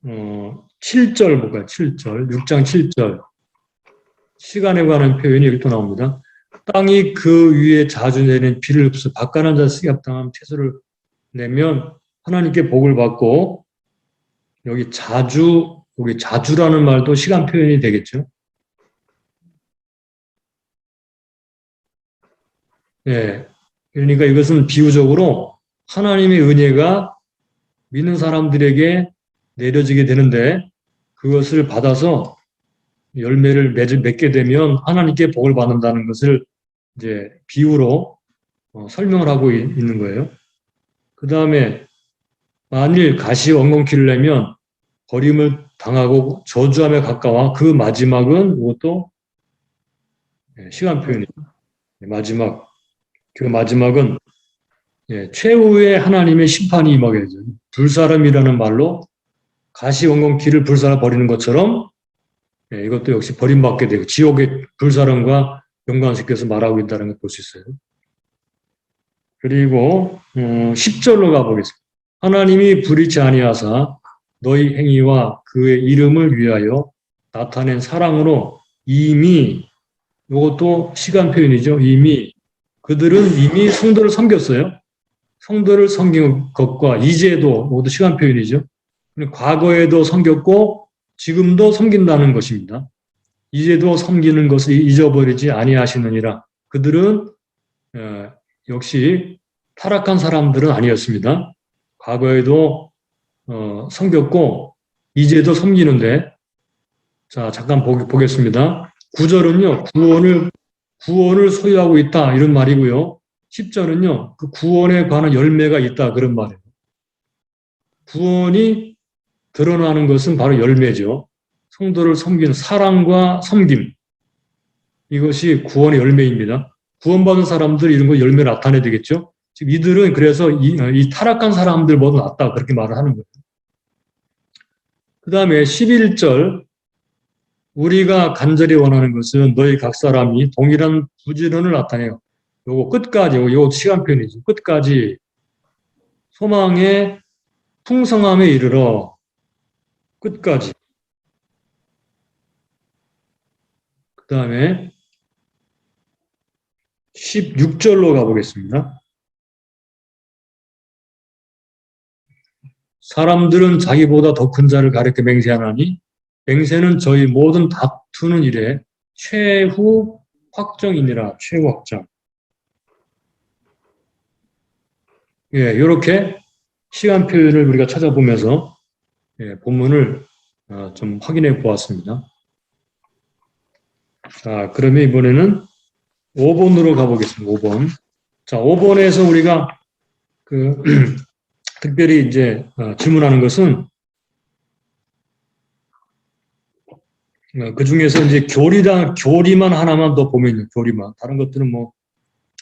7절 볼까요? 7절. 6장 7절. 시간에 관한 표현이 여기 또 나옵니다. 땅이 그 위에 자주 내리는 비를 흡수 박간한 자 쓰갑당한 채소를 내면 하나님께 복을 받고 여기 자주라는 말도 시간 표현이 되겠죠. 예. 그러니까 이것은 비유적으로 하나님의 은혜가 믿는 사람들에게 내려지게 되는데 그것을 받아서 열매를 맺게 되면 하나님께 복을 받는다는 것을 이제 비유로 설명을 하고 있는 거예요. 그 다음에 만일 가시 원건키를 내면 버림을 당하고 저주함에 가까워 그 마지막은 이것도 시간 표현이죠. 마지막 그 마지막은 최후의 하나님의 심판이 임하게 되죠. 불사람이라는 말로 가시 원건키를 불사라 버리는 것처럼 이것도 역시 버림받게 되고 지옥의 불사람과 연관시켜서 말하고 있다는 걸 볼 수 있어요. 그리고 10절로 가보겠습니다. 하나님이 불의치 아니하사 너희 행위와 그의 이름을 위하여 나타낸 사랑으로 이미 이것도 시간 표현이죠. 그들은 이미 성도를 섬겼어요. 성도를 섬긴 것과 이제도 모두 시간 표현이죠. 과거에도 섬겼고 지금도 섬긴다는 것입니다. 이제도 섬기는 것을 잊어버리지 아니하시느니라. 그들은 역시 타락한 사람들은 아니었습니다. 과거에도 섬겼고 이제도 섬기는데 자 잠깐 보겠습니다. 9절은요, 구원을 소유하고 있다, 이런 말이고요. 10절은요, 그 구원에 관한 열매가 있다, 그런 말이에요. 구원이 드러나는 것은 바로 열매죠. 성도를 섬기는 사랑과 섬김. 이것이 구원의 열매입니다. 구원받은 사람들 이런 거 열매 나타내야 되겠죠. 지금 이들은 그래서 이 타락한 사람들보다 낫다, 그렇게 말을 하는 거예요. 그 다음에 11절, 우리가 간절히 원하는 것은 너희 각 사람이 동일한 부지런을 나타내요. 요거 끝까지, 요거 시간표현이죠. 끝까지 소망의 풍성함에 이르러 끝까지. 그 다음에 16절로 가보겠습니다. 사람들은 자기보다 더 큰 자를 가리켜 맹세하나니 맹세는 저희 모든 다투는 일에 최후 확정이니라. 최후 확정. 예, 이렇게 시간표를 우리가 찾아보면서 본문을 좀 확인해 보았습니다. 자, 그러면 이번에는 5번으로 가보겠습니다. 5번. 자, 5번에서 우리가 특별히 이제 질문하는 것은 그 중에서 이제 교리만 하나만 더 보면요. 교리만. 다른 것들은 뭐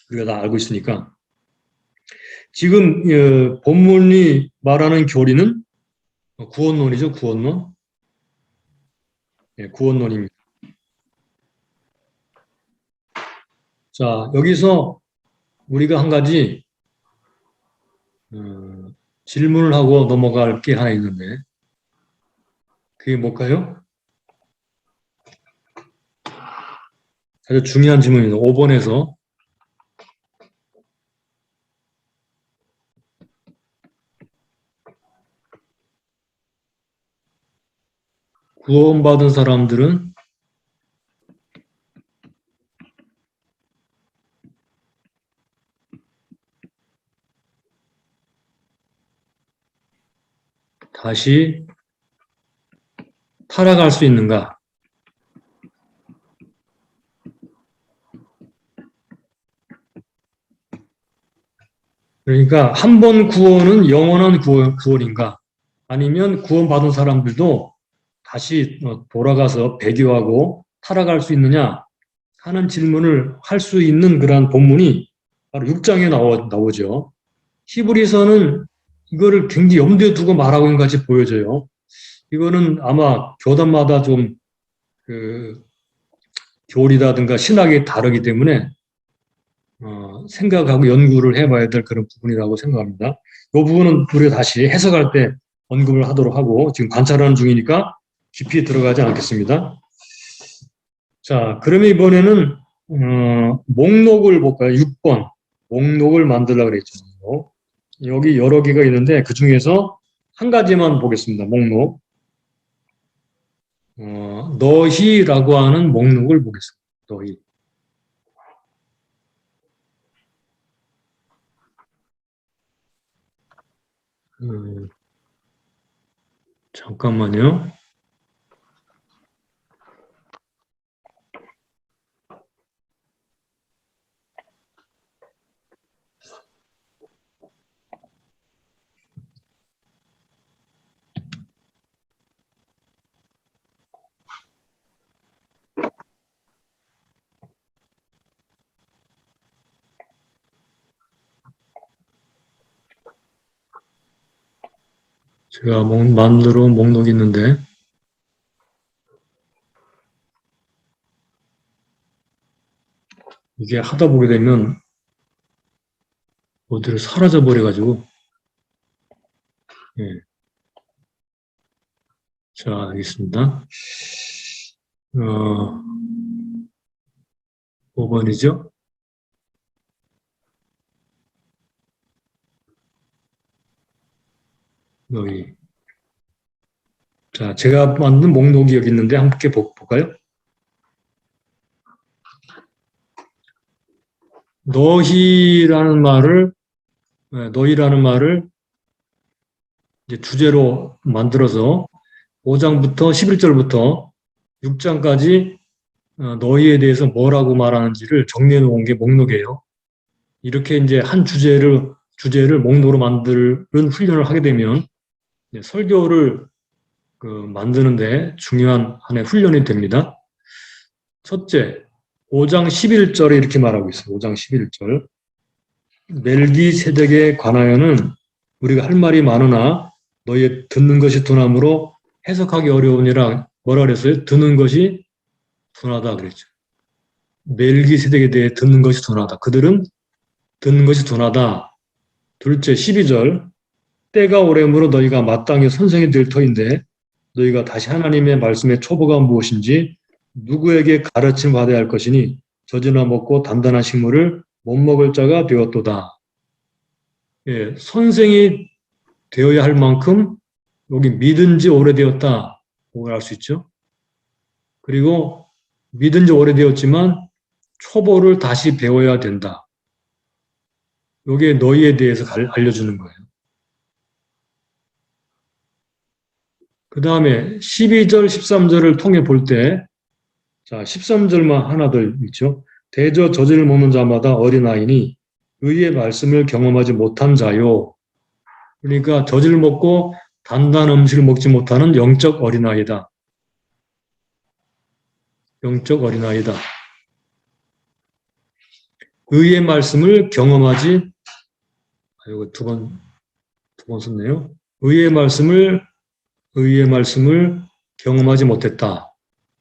우리가 다 알고 있으니까. 지금 본문이 말하는 교리는 구원론이죠. 구원론. 예, 구원론입니다. 자, 여기서 우리가 한 가지 질문을 하고 넘어갈 게 하나 있는데 그게 뭘까요? 아주 중요한 질문입니다. 5번에서 구원받은 사람들은 다시 타락할 수 있는가? 그러니까 한 번 구원은 영원한 구원인가? 아니면 구원받은 사람들도 다시 돌아가서 배교하고 타락할 수 있느냐 하는 질문을 할 수 있는 그러한 본문이 바로 6장에 나오죠. 히브리서는 이거를 굉장히 염두에 두고 말하고 있는 것 같이 보여져요. 이거는 아마 교단마다 좀 교리라든가 신학이 다르기 때문에 생각하고 연구를 해봐야 될 그런 부분이라고 생각합니다. 이 부분은 우리가 다시 해석할 때 언급을 하도록 하고 지금 관찰하는 중이니까 깊이 들어가지 않겠습니다. 자, 그러면 이번에는 목록을 볼까요? 6번 목록을 만들려고 그랬죠. 여기 여러 개가 있는데 그 중에서 한 가지만 보겠습니다. 목록. 너희라고 하는 목록을 보겠습니다. 너희. 잠깐만요. 제가 만들어 온 목록이 있는데 이게 하다 보게 되면 어디로 사라져 버려가지고 예. 자, 알겠습니다. 5번이죠? 너희. 자, 제가 만든 목록이 여기 있는데 함께 볼까요? 너희라는 말을 이제 주제로 만들어서 5장부터 11절부터 6장까지 너희에 대해서 뭐라고 말하는지를 정리해 놓은 게 목록이에요. 이렇게 이제 한 주제를 목록으로 만드는 훈련을 하게 되면 설교를 만드는데 중요한 하나의 훈련이 됩니다. 첫째, 5장 11절에 이렇게 말하고 있어요. 5장 11절. 멜기세덱에 관하여는 우리가 할 말이 많으나 너희 듣는 것이 둔함으로 해석하기 어려우니라. 뭐라 그랬어요? 듣는 것이 둔하다 그랬죠. 멜기세덱에 대해 듣는 것이 둔하다. 그들은 듣는 것이 둔하다. 둘째, 12절. 때가 오래므로 너희가 마땅히 선생이 될 터인데 너희가 다시 하나님의 말씀의 초보가 무엇인지 누구에게 가르침 받아야 할 것이니 젖이나 먹고 단단한 식물을 못 먹을 자가 되었도다. 예, 선생이 되어야 할 만큼 여기 믿은 지 오래되었다. 그걸 알 수 있죠. 그리고 믿은 지 오래되었지만 초보를 다시 배워야 된다. 이게 너희에 대해서 알려주는 거예요. 그 다음에 12절, 13절을 통해 볼 때, 자, 13절만 하나 더 있죠. 대저 젖을 먹는 자마다 어린아이니 의의 말씀을 경험하지 못한 자요. 그러니까 젖을 먹고 단단한 음식을 먹지 못하는 영적 어린아이다. 영적 어린아이다. 의의 말씀을 경험하지, 이거 두 번 썼네요. 의의 말씀을 경험하지 못했다.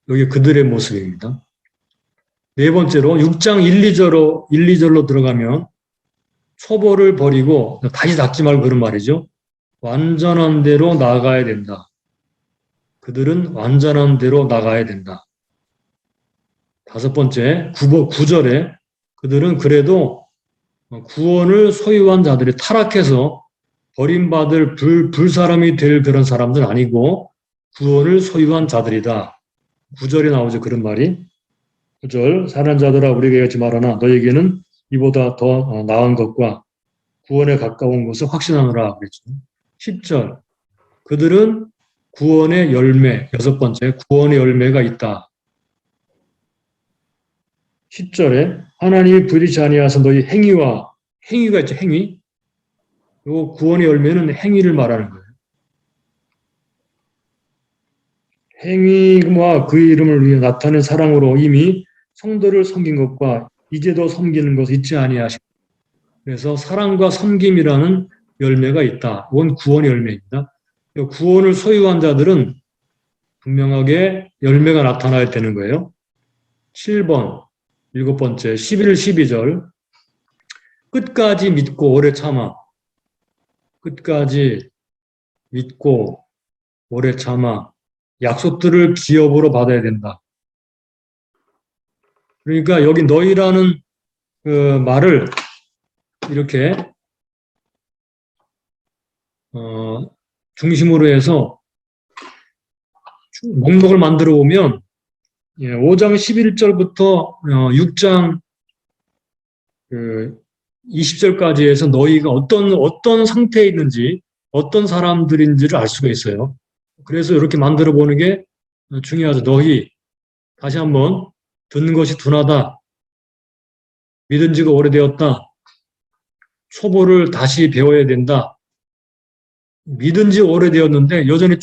여기 그들의 모습입니다. 네 번째로 6장 1, 2절로 들어가면 초보를 버리고 다시 닦지 말고 그런 말이죠. 완전한 대로 나가야 된다. 그들은 완전한 대로 나가야 된다. 다섯 번째 9절에 그들은 그래도 구원을 소유한 자들이 타락해서 버림받을 불사람이 될 그런 사람들은 아니고 구원을 소유한 자들이다. 9절에 나오죠. 그런 말이. 9절 사는 자들아 우리에게 하지 말아나 너에게는 이보다 더 나은 것과 구원에 가까운 것을 확신하노라. 그랬죠. 10절 그들은 구원의 열매, 여섯 번째 구원의 열매가 있다. 10절에 하나님이 부리지 아니하사 너희 행위가 있죠. 행위. 그리고 구원의 열매는 행위를 말하는 거예요. 행위와 그 이름을 위해 나타낸 사랑으로 이미 성도를 섬긴 것과 이제도 섬기는 것을 잊지 아니하시고 그래서 사랑과 섬김이라는 열매가 있다. 이건 구원의 열매입니다. 구원을 소유한 자들은 분명하게 열매가 나타나야 되는 거예요. 7번, 일곱 번째, 11, 12절 끝까지 믿고 오래 참아. 끝까지 믿고 오래 참아. 약속들을 기업으로 받아야 된다. 그러니까 여기 너희라는 그 말을 이렇게 중심으로 해서 목록을 만들어 보면 5장 11절부터 6장 20절까지 해서 너희가 어떤 상태에 있는지 어떤 사람들인지를 알 수가 있어요. 그래서 이렇게 만들어 보는 게 중요하죠. 너희 다시 한번 듣는 것이 둔하다. 믿은 지가 오래되었다. 초보를 다시 배워야 된다. 믿은 지 오래되었는데 여전히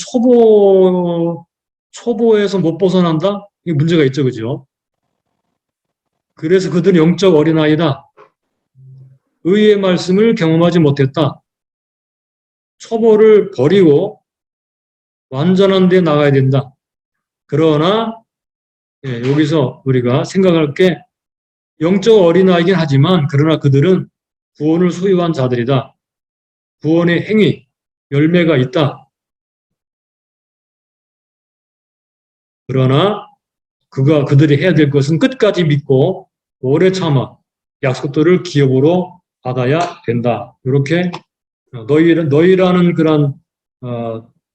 초보에서 못 벗어난다? 이게 문제가 있죠. 그죠? 그래서 그들은 영적 어린아이다. 의의 말씀을 경험하지 못했다. 초보를 버리고 완전한 데 나가야 된다. 그러나 여기서 우리가 생각할 게 영적 어린아이긴 하지만 그러나 그들은 구원을 소유한 자들이다. 구원의 행위, 열매가 있다. 그러나 그들이 해야 될 것은 끝까지 믿고 오래 참아 약속들을 기업으로 받아야 된다. 이렇게 너희라는 그런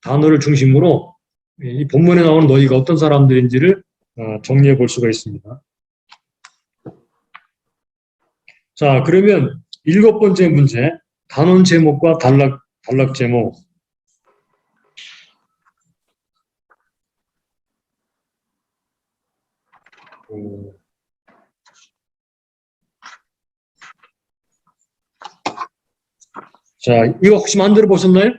단어를 중심으로 이 본문에 나오는 너희가 어떤 사람들인지를 정리해 볼 수가 있습니다. 자, 그러면 일곱 번째 문제, 단원 제목과 단락 제목. 자, 이거 혹시 만들어 보셨나요?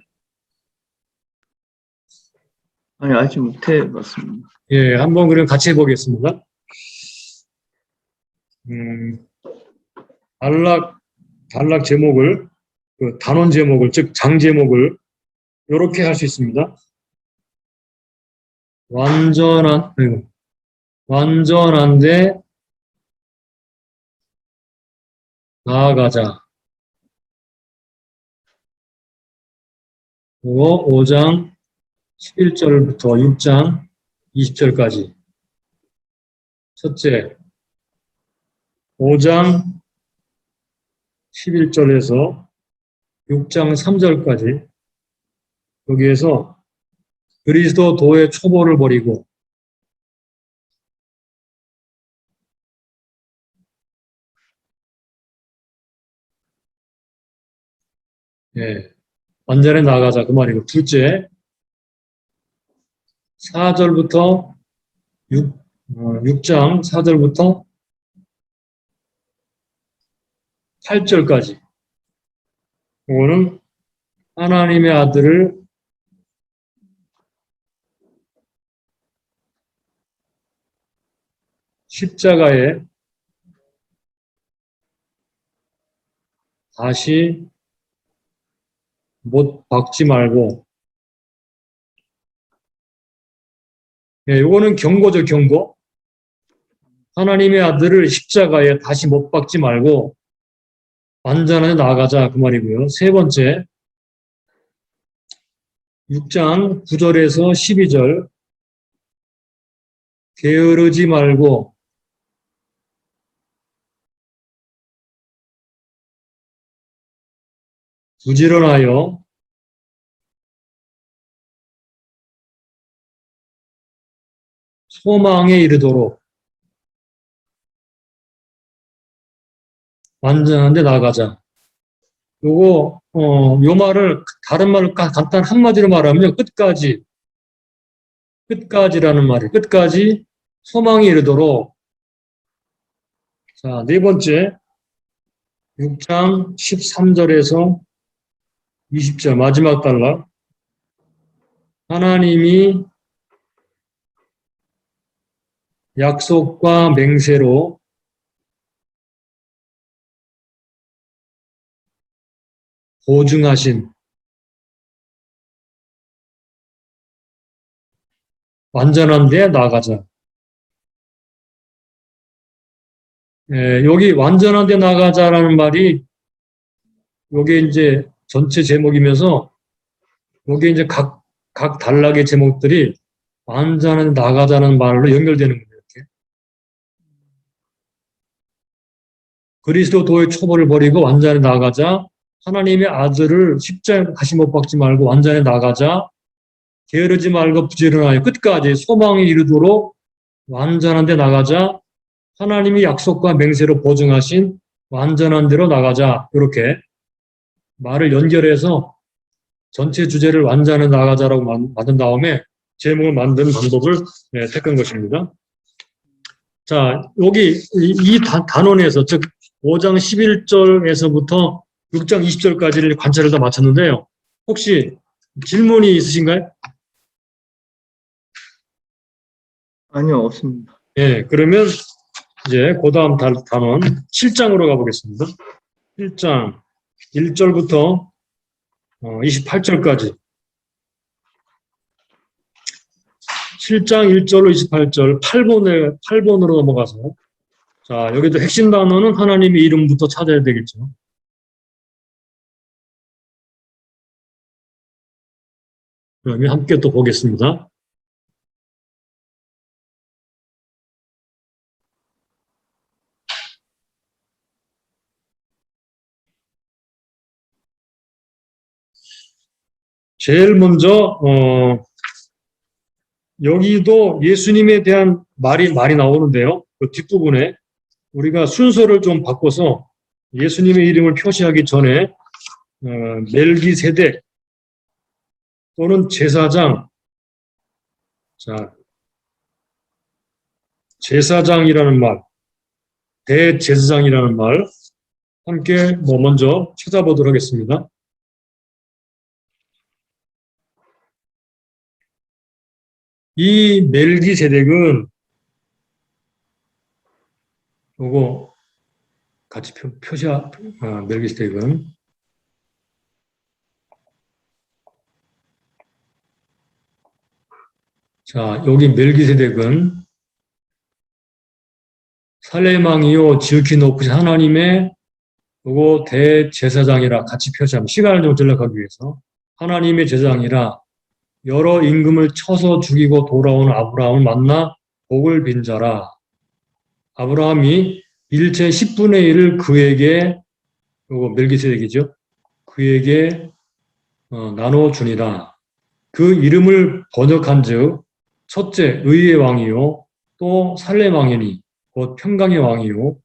아니, 아직 못 해봤습니다. 예, 한번 그럼 같이 해보겠습니다. 음, 단락 제목을, 그 단원 제목을, 즉, 장 제목을, 이렇게 할 수 있습니다. 완전한데 나아가자. 그리고 5장 11절부터 6장 20절까지. 첫째, 5장 11절에서 6장 3절까지 여기에서 그리스도 도의 초보를 버리고 예, 완전히 나가자 그 말이고, 둘째 4절부터 6장 4절부터 8절까지 이거는 하나님의 아들을 십자가에 다시 못 박지 말고, 예, 이거는 경고죠, 경고. 하나님의 아들을 십자가에 다시 못 박지 말고 완전하게 나아가자 그 말이고요. 세 번째, 6장 9절에서 12절 게으르지 말고 부지런하여 소망에 이르도록 완전한 데 나가자. 요거, 요 말을, 다른 말을 간단 한마디로 말하면 끝까지라는 말이에요. 끝까지 소망에 이르도록. 자, 네 번째, 6장 13절에서 20절, 마지막 단락. 하나님이 약속과 맹세로 보증하신 완전한 데 나가자. 예, 여기 완전한 데 나가자라는 말이 요게 이제 전체 제목이면서 요게 이제 각 단락의 제목들이 완전한 데 나가자는 말로 연결되는 거예요. 이렇게. 그리스도 도의 초보를 버리고 완전히 나가자. 하나님의 아들을 십자가에 다시 못 박지 말고 완전히 나가자. 게으르지 말고 부지런하여 끝까지 소망에 이르도록 완전한 데 나가자. 하나님이 약속과 맹세로 보증하신 완전한 데로 나가자. 이렇게 말을 연결해서 전체 주제를 완전히 나가자라고 만든 다음에 제목을 만드는 방법을 택한 것입니다. 자, 여기 이 단원에서, 즉 5장 11절에서부터 6장 20절까지를 관찰을 다 마쳤는데요. 혹시 질문이 있으신가요? 아니요, 없습니다. 예, 그러면 이제 그 다음 단원 7장으로 가보겠습니다. 7장 1절부터 28절까지. 7장 1절로 28절 8번으로 넘어가서, 자, 여기도 핵심 단어는 하나님의 이름부터 찾아야 되겠죠. 그러면 함께 또 보겠습니다. 제일 먼저 여기도 예수님에 대한 말이 많이 나오는데요. 그 뒷부분에 우리가 순서를 좀 바꿔서 예수님의 이름을 표시하기 전에 멜기세덱 또는 제사장, 자, 제사장이라는 말, 대제사장이라는 말 함께 먼저 찾아보도록 하겠습니다. 이 멜기세덱은 요거 같이 멜기세덱은 자, 여기 멜기세덱은 살렘 왕이요 지극히 높으신 하나님의 요거 대제사장이라 같이 표시합니다. 시간을 좀 전략하기 위해서 하나님의 제사장이라 여러 임금을 쳐서 죽이고 돌아온 아브라함을 만나 복을 빈 자라. 아브라함이 일체 10분의 1을 그에게 요거 멜기세덱이죠. 그에게 나눠주니라. 그 이름을 번역한즉 첫째 의의 왕이요 또 살렘 왕이니 곧 평강의 왕이요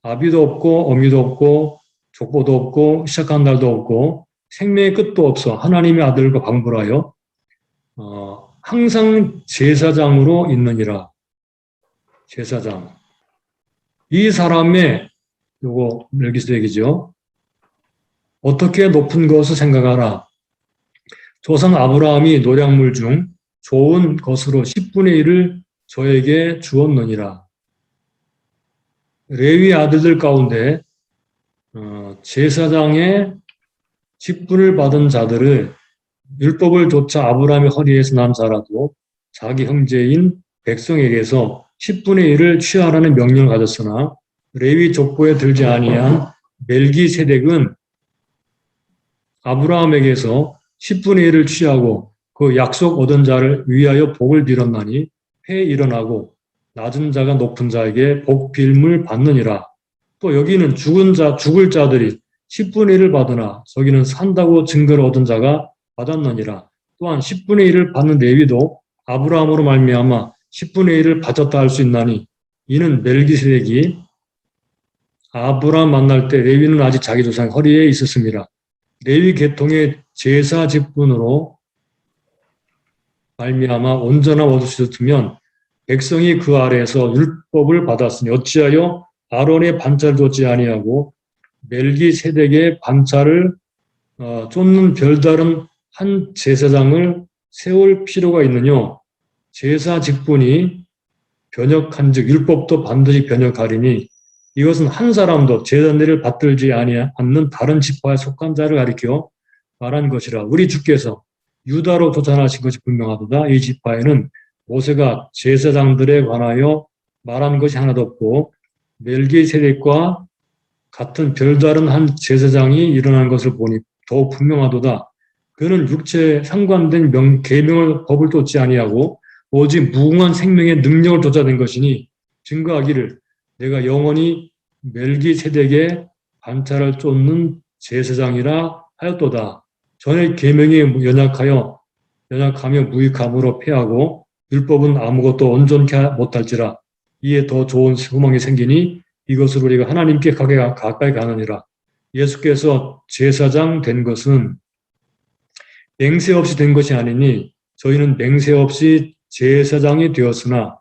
아비도 없고 어미도 없고 족보도 없고 시작한 날도 없고 생명의 끝도 없어 하나님의 아들과 방불하여 항상 제사장으로 있느니라. 제사장. 이 사람의 요거 멜기세덱이죠. 어떻게 높은 것을 생각하라. 조상 아브라함이 노략물 중 좋은 것으로 10분의 1을 저에게 주었느니라. 레위 아들들 가운데 제사장의 직분을 받은 자들을 율법을 조차 아브라함의 허리에서 난 자라도 자기 형제인 백성에게서 10분의 1을 취하라는 명령을 가졌으나 레위 족보에 들지 아니한 멜기세덱은 아브라함에게서 10분의 1을 취하고 그 약속 얻은 자를 위하여 복을 빌었나니 회 일어나고 낮은 자가 높은 자에게 복 빌물 받느니라. 또 여기는 죽을 자들이 10분의 1을 받으나 저기는 산다고 증거를 얻은 자가 받았느니라. 또한 10분의 1을 받는 레위도 아브라함으로 말미암아 10분의 1을 받았다 할 수 있나니 이는 멜기세덱이 아브라함 만날 때 레위는 아직 자기 조상 허리에 있었습니다. 레위 계통의 제사 직분으로 말미암아 온전함 얻을 수 있었으면 백성이 그 아래에서 율법을 받았으니 어찌하여 아론의 반차를 쫓지 아니하고 멜기세덱의 반차를 쫓는 별다른 한 제사장을 세울 필요가 있느냐. 제사 직분이 변역한즉 율법도 반드시 변역하리니 이것은 한 사람도 제단례를 받들지 않는 다른 지파에 속한 자를 가리켜 말한 것이라. 우리 주께서 유다로 도전하신 것이 분명하도다. 이 지파에는 모세가 제사장들에 관하여 말한 것이 하나도 없고 멜기세덱과 같은 별다른 한 제사장이 일어난 것을 보니 더욱 분명하도다. 그는 육체에 상관된 계명을 법을 쫓지 아니하고 오직 무궁한 생명의 능력을 쫓아낸 것이니 증거하기를 내가 영원히 멜기세덱의 반차를 쫓는 제사장이라 하였도다. 전에 계명이 연약하며 무익함으로 패하고 율법은 아무것도 온전케 못할지라. 이에 더 좋은 소망이 생기니 이것으로 우리가 하나님께 가까이 가느니라. 예수께서 제사장 된 것은 맹세 없이 된 것이 아니니 저희는 맹세 없이 제사장이 되었으나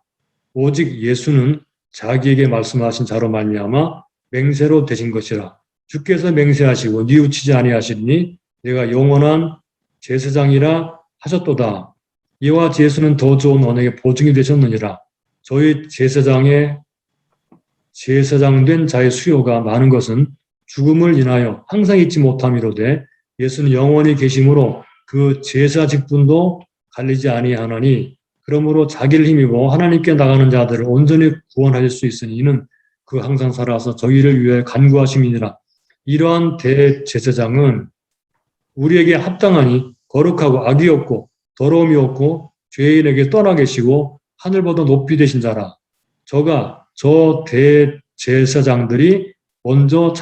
오직 예수는 자기에게 말씀하신 자로 말미암아 맹세로 되신 것이라. 주께서 맹세하시고 뉘우치지 아니하시니 내가 영원한 제사장이라 하셨도다. 이와 예수는 더 좋은 언약의 보증이 되셨느니라. 저희 제사장된 자의 수요가 많은 것은 죽음을 인하여 항상 잊지 못함이로되 예수는 영원히 계심으로 그 제사 직분도 갈리지 아니하나니 그러므로 자기를 힘입어 하나님께 나가는 자들을 온전히 구원하실 수 있으니 이는 그 항상 살아서 저희를 위해 간구하심이니라. 이러한 대제사장은 우리에게 합당하니 거룩하고 악이 없고 더러움이 없고 죄인에게 떠나 계시고 하늘보다 높이 되신 자라. 저 대제사장들이 먼저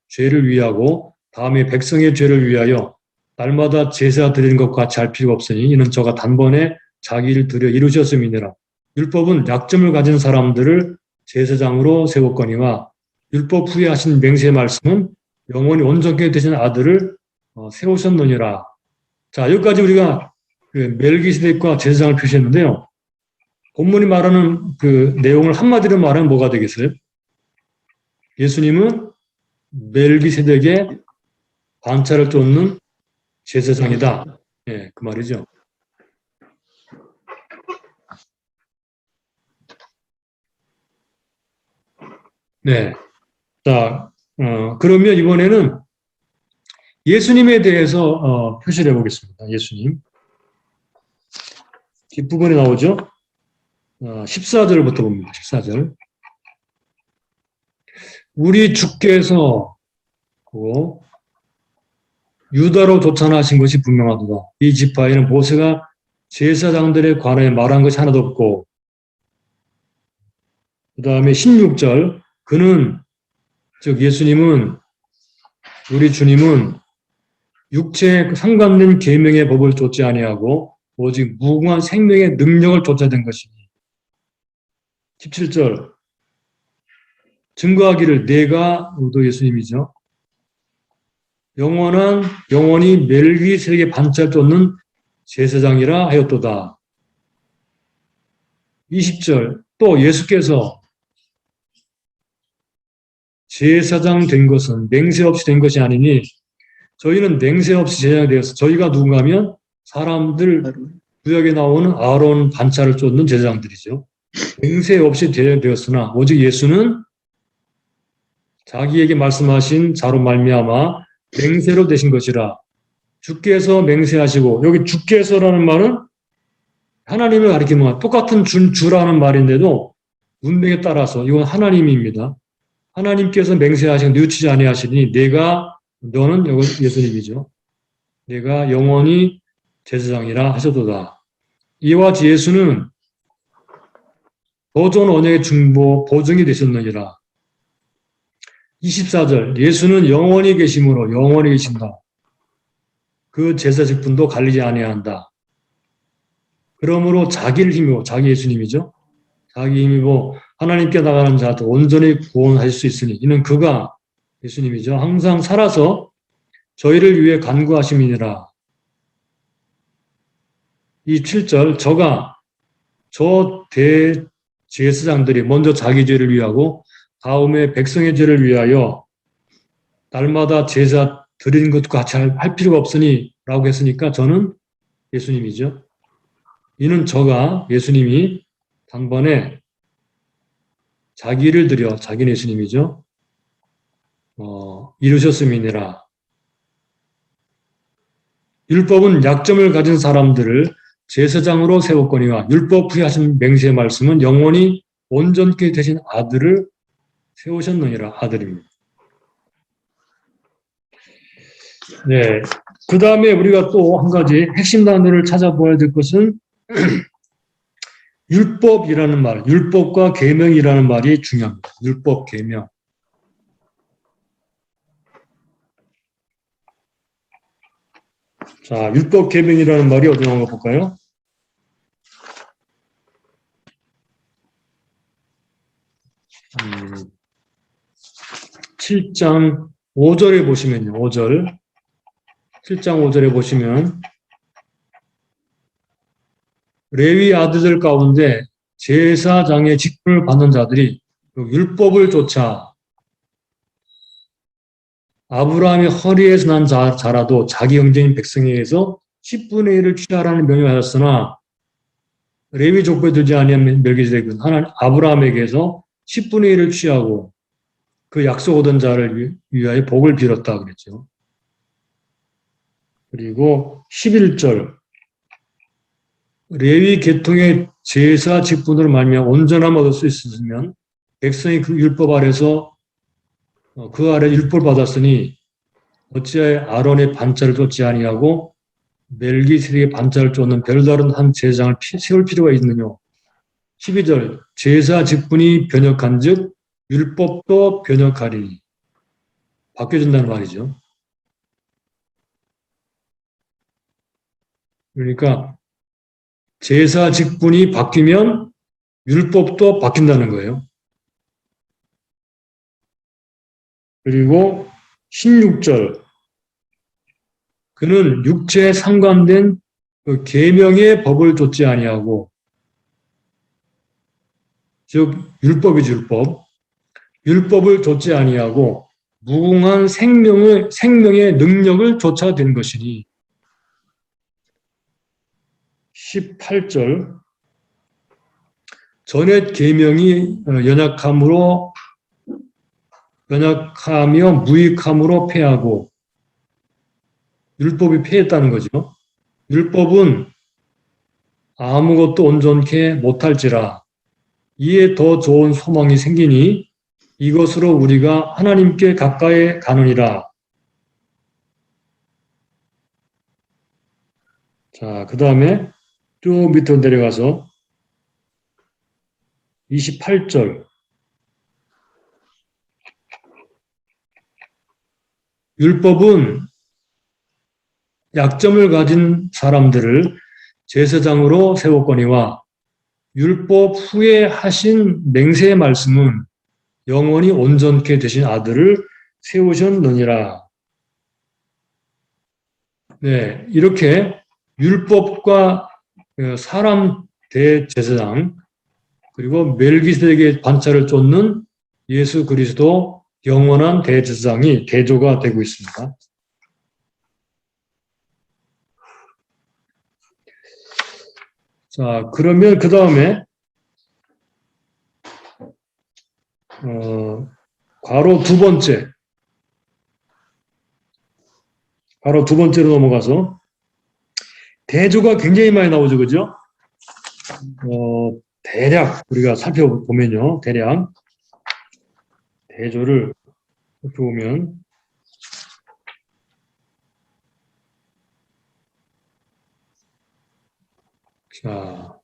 죄를 위하고 다음에 백성의 죄를 위하여 날마다 제사 드리는 것과 같이 할 필요가 없으니 이는 저가 단번에 자기 일을 들여 이루셨음이니라. 율법은 약점을 가진 사람들을 제사장으로 세웠거니와 율법 후에 하신 맹세의 말씀은 영원히 온전케 되신 아들을 세우셨느니라. 자, 여기까지 우리가 멜기세덱과 제사장을 표시했는데요. 본문이 말하는 그 내용을 한마디로 말하면 뭐가 되겠어요? 예수님은 멜기세덱의 반차를 쫓는 제사장이다. 예, 그 말이죠. 네. 자, 그러면 이번에는 예수님에 대해서 표시를 해보겠습니다. 예수님. 뒷부분에 나오죠? 14절부터 봅니다. 14절. 우리 주께서 유다로 도착하신 것이 분명하도다. 이 지파에는 모세가 제사장들에 관해 말한 것이 하나도 없고, 그 다음에 16절. 그는, 즉 예수님은, 우리 주님은 육체에 상관된 계명의 법을 좇지 아니하고 오직 무궁한 생명의 능력을 좇아된 것이니. 17절. 증거하기를 내가 또 예수님이죠. 영원히 멜기세덱의 반차를 쫓는 제사장이라 하였도다. 20절. 또 예수께서 제사장 된 것은 맹세 없이 된 것이 아니니 저희는 맹세 없이 제사장이 되었어. 저희가 누군가 하면 사람들 구약에 나오는 아론 반차를 쫓는 제사장들이죠. 맹세 없이 되었으나 오직 예수는 자기에게 말씀하신 자로 말미암아 맹세로 되신 것이라. 주께서 맹세하시고, 여기 주께서라는 말은 하나님을 가리키는 똑같은 주라는 말인데도 문맥에 따라서 이건 하나님입니다. 하나님께서 맹세하시고 뉘우치지 아니하시니 너는 예수님이죠. 내가 영원히 제사장이라 하셔도다. 이와 같이 예수는 보존 언약의 보증이 되셨느니라. 24절. 예수는 영원히 계심으로 영원히 계신다. 그 제사 직분도 갈리지 아니한다. 그러므로 자기를 힘입어, 자기 예수님이죠. 자기 힘입어 하나님께 나가는 자도 온전히 구원하실 수 있으니 이는 그가 예수님이죠. 항상 살아서 저희를 위해 간구하심이니라. 이 7절. 저 대제사장들이 먼저 자기 죄를 위하고 다음에 백성의 죄를 위하여 날마다 제사 드리는 것도 같이 할 필요가 없으니 라고 했으니까 저는 예수님이죠. 이는 예수님이 단번에 자기를 드려, 자기는 예수님이죠. 이루셨음이니라. 율법은 약점을 가진 사람들을 제사장으로 세웠거니와 율법 후에 하신 맹세의 말씀은 영원히 온전케 되신 아들을 세우셨느니라. 아들입니다. 네. 그 다음에 우리가 또 한 가지 핵심 단어를 찾아보아야 될 것은 율법이라는 말, 율법과 계명이라는 말이 중요합니다. 율법, 계명. 자, 율법, 계명이라는 말이 어디 나온가 볼까요? 7장 5절에 보시면요. 5절. 7장 5절에 보시면 레위 아들들 가운데 제사장의 직분을 받는 자들이 율법을 쫓아 아브라함의 허리에서 난 자라도 자기 형제인 백성에게서 10분의 1을 취하라는 명령을 하셨으나 레위 족보에 들지 아니한 멜기세덱은 아브라함에게서 10분의 1을 취하고 그 약속 얻은 자를 위하여 복을 빌었다 그랬죠. 그리고 11절. 레위 계통의 제사 직분으로 말미암아 온전함을 얻을 수 있으면 백성이 그 율법 아래서 그 아래 율법을 받았으니 어찌하여 아론의 반차를 쫓지 아니하고 멜기세덱의 반차를 쫓는 별다른 한 제사장을 세울 필요가 있느냐. 12절. 제사 직분이 변역한 즉 율법도 변역하리니. 바뀌어진다는 말이죠. 그러니까 제사 직분이 바뀌면 율법도 바뀐다는 거예요. 그리고 16절. 그는 육체에 상관된 그 계명의 법을 좇지 아니하고 즉 율법이죠, 율법. 율법을 좇지 아니하고 무궁한 생명의 능력을 쫓아된 것이니 18절 전에 계명이 연약하며 무익함으로 패하고 율법이 패했다는 거죠. 율법은 아무것도 온전케 못할지라 이에 더 좋은 소망이 생기니 이것으로 우리가 하나님께 가까이 가느니라. 자, 그 다음에 쭉 밑으로 내려가서 28절 율법은 약점을 가진 사람들을 제사장으로 세웠거니와 율법 후에 하신 맹세의 말씀은 영원히 온전케 되신 아들을 세우셨느니라. 네, 이렇게 율법과 사람 대제사장 그리고 멜기세덱의 반차를 쫓는 예수 그리스도 영원한 대제사장이 대조가 되고 있습니다. 자, 그러면 그 다음에 괄호 두 번째로 넘어가서 대조가 굉장히 많이 나오죠, 그죠? 대략 우리가 살펴보면요, 대략 대조를 살펴보면 자,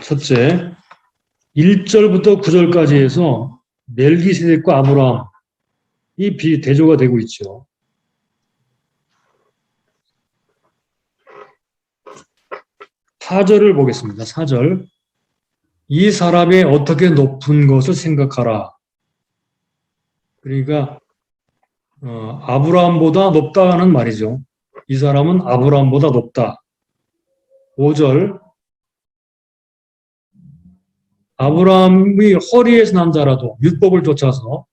첫째 1절부터 9절까지 해서 멜기세덱과 아브라함 이 대조가 되고 있죠. 4절을 보겠습니다. 4절 이 사람의 어떻게 높은 것을 생각하라. 그러니까 아브라함보다 높다는 말이죠. 이 사람은 아브라함보다 높다. 5절 아브라함이 허리에서 난 자라도 율법을 쫓아서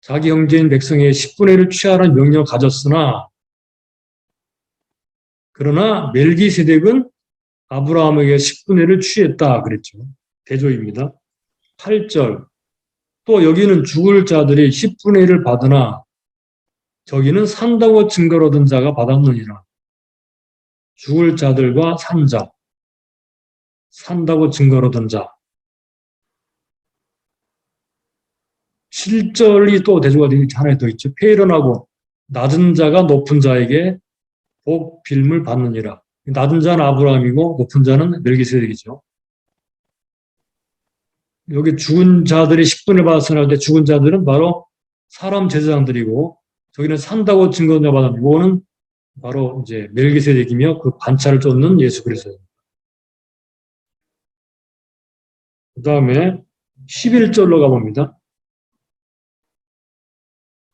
자기 형제인 백성의 10분의 1을 취하라는 명령을 가졌으나 그러나 멜기세덱은 아브라함에게 10분의 1을 취했다 그랬죠. 대조입니다. 8절 또 여기는 죽을 자들이 10분의 1을 받으나 저기는 산다고 증거를 얻은 자가 받았느니라. 죽을 자들과 산 자, 산다고 증거를 얻은 자. 7절이 또 대조가 되는 하나 더 있죠. 폐일원하고 낮은 자가 높은 자에게 복 빌물 받느니라. 낮은 자는 아브라함이고 높은 자는 멜기세덱이죠. 여기 죽은 자들이 10분을 받았으나 할 때 죽은 자들은 바로 사람 제사장들이고 저기는 산다고 증거한 자 받았는데 이거는 바로 이제 멜기세덱이며 그 반차를 쫓는 예수 그리스도입니다. 그 다음에 11절로 가봅니다.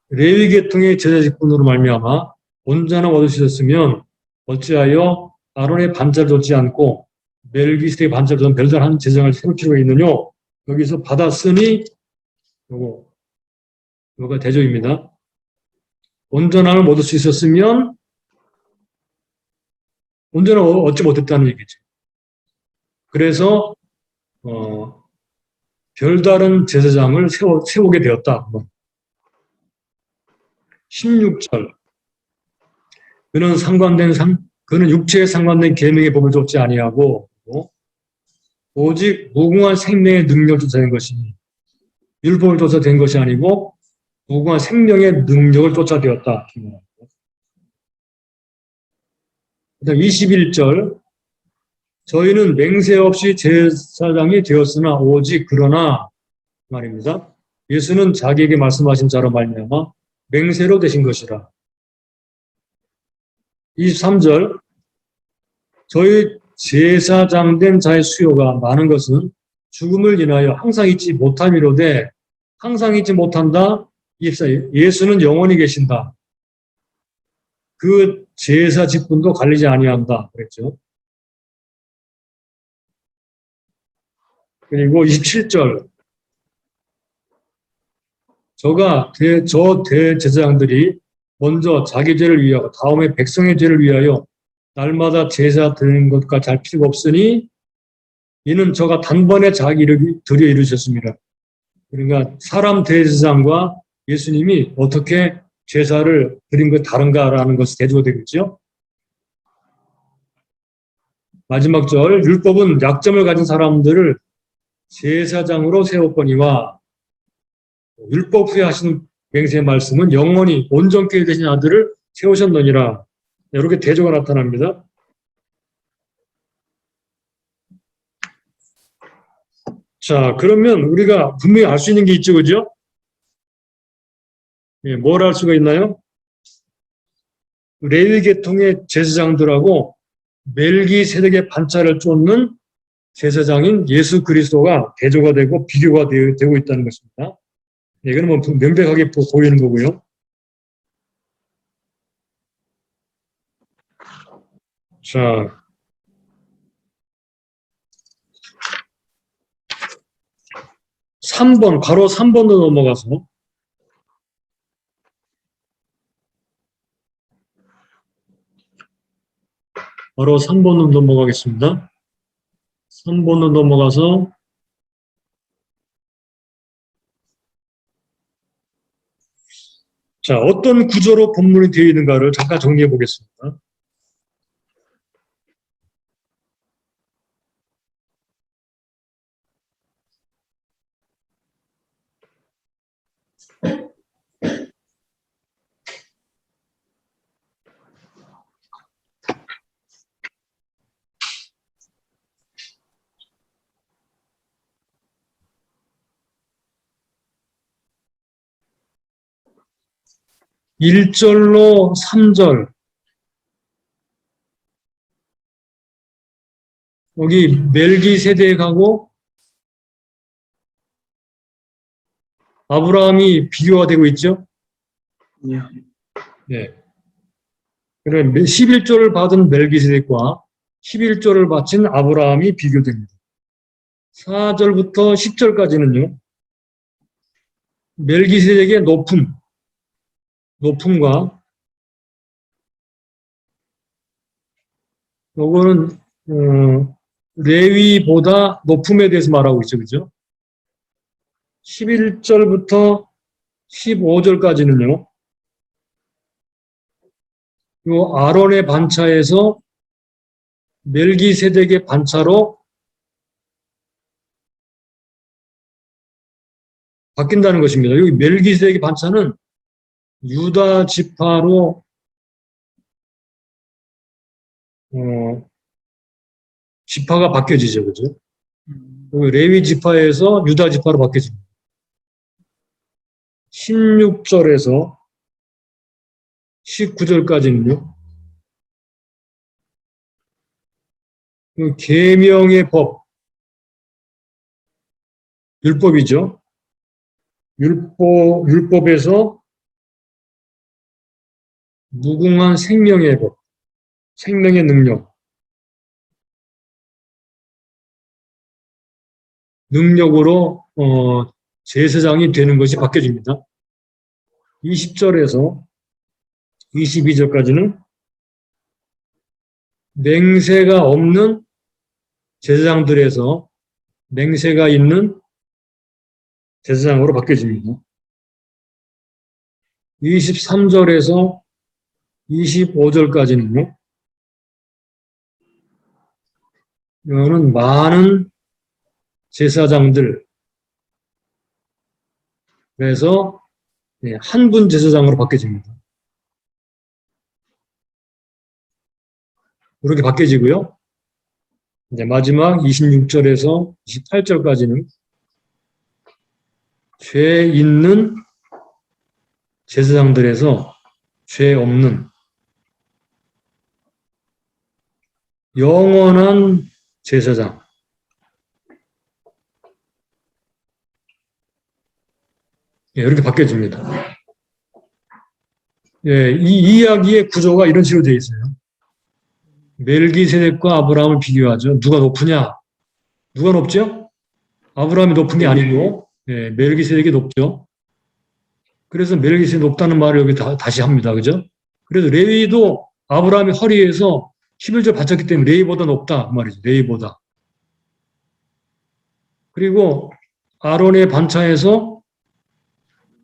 레위 계통의 제자 직분으로 말미암아 온전함 얻으셨으면 어찌하여 아론의 반차를 쫓지 않고 멜기세덱의 반차를 쫓는 별다른 제사장을 세울 필요가 있느뇨? 여기서 받았으니 요거 대조입니다. 온전함을 얻을 수 있었으면 온전함을 얻지 못했다는 얘기죠. 그래서 별다른 제사장을 세우게 되었다. 16절 그는 육체에 상관된 계명의 법을 좇지 아니하고 오직 무궁한 생명의 능력을 쫓아낸 것이니 율법을 쫓아낸 것이 아니고 무궁한 생명의 능력을 쫓아되었다. 그다음 21절 저희는 맹세 없이 제사장이 되었으나 오직 그러나 말입니다. 예수는 자기에게 말씀하신 자로 말미암아 맹세로 되신 것이라. 23절 저희 제사장 된 자의 수요가 많은 것은 죽음을 인하여 항상 잊지 못함이로되 항상 잊지 못한다. 24 예수는 영원히 계신다. 그 제사 직분도 갈리지 아니한다 그랬죠. 그리고 27절 저 대제사장들이 먼저 자기 죄를 위하여 다음에 백성의 죄를 위하여 날마다 제사 드리는 것과 잘 필요가 없으니 이는 저가 단번에 자기 들여 이루셨습니다. 그러니까 사람 대제사장과 예수님이 어떻게 제사를 드린 것 다른가라는 것이 대조가 되겠죠. 마지막 절 율법은 약점을 가진 사람들을 제사장으로 세웠거니와 율법 후에 하시는 맹세의 말씀은 영원히 온전케 되신 아들을 세우셨느니라. 이렇게 대조가 나타납니다. 자, 그러면 우리가 분명히 알 수 있는 게 있죠, 그죠? 예, 뭘 알 수가 있나요? 레위 계통의 제사장들하고 멜기세덱의 반차를 쫓는 제사장인 예수 그리스도가 대조가 되고 비교가 되고 있다는 것입니다. 이거는 뭐 명백하게 보이는 거고요. 자, 3번, 바로 3번으로 넘어가서 바로 3번으로 넘어가겠습니다. 3번으로 넘어가서 자, 어떤 구조로 본문이 되어 있는가를 잠깐 정리해 보겠습니다. (1절로) (3절) 여기 멜기세덱하고 아브라함이 비교가 되고 있죠. 예. 네. 그래 11조를 받은 멜기세덱과 11조를 바친 아브라함이 비교됩니다. 4절부터 10절까지는요. 멜기세덱의 높음과 요거는 레위보다 높음에 대해서 말하고 있죠. 그죠? 11절부터 15절까지는요. 요 아론의 반차에서 멜기세덱의 반차로 바뀐다는 것입니다. 여기 멜기세덱의 반차는 유다 지파로 지파가 바뀌어지죠. 그죠? 레위 지파에서 유다 지파로 바뀌어집니다. 16절에서 19절까지는요. 그 계명의 법, 율법이죠. 율법에서 무궁한 생명의 법, 생명의 능력으로 제사장이 되는 것이 바뀌어집니다. 20절에서 22절까지는 맹세가 없는 제사장들에서 맹세가 있는 제사장으로 바뀌어집니다. 23절에서 25절까지는요. 이거는 많은 제사장들 그래서 한 분 제사장으로 바뀌어집니다. 이렇게 바뀌어지고요. 이제 마지막 26절에서 28절까지는 죄 있는 제사장들에서 죄 없는 영원한 제사장 이렇게 바뀌어집니다. 예, 이 이야기의 구조가 이런 식으로 되어 있어요. 멜기세덱과 아브라함을 비교하죠. 누가 높으냐? 누가 높죠? 아브라함이 높은 게 아니고 예, 멜기세덱이 높죠. 그래서 멜기세덱이 높다는 말을 여기 다시 합니다. 그죠? 그래서 레위도 아브라함의 허리에서 11절 바쳤기 때문에 레위보다 높다 그 말이죠. 레위보다. 그리고 아론의 반차에서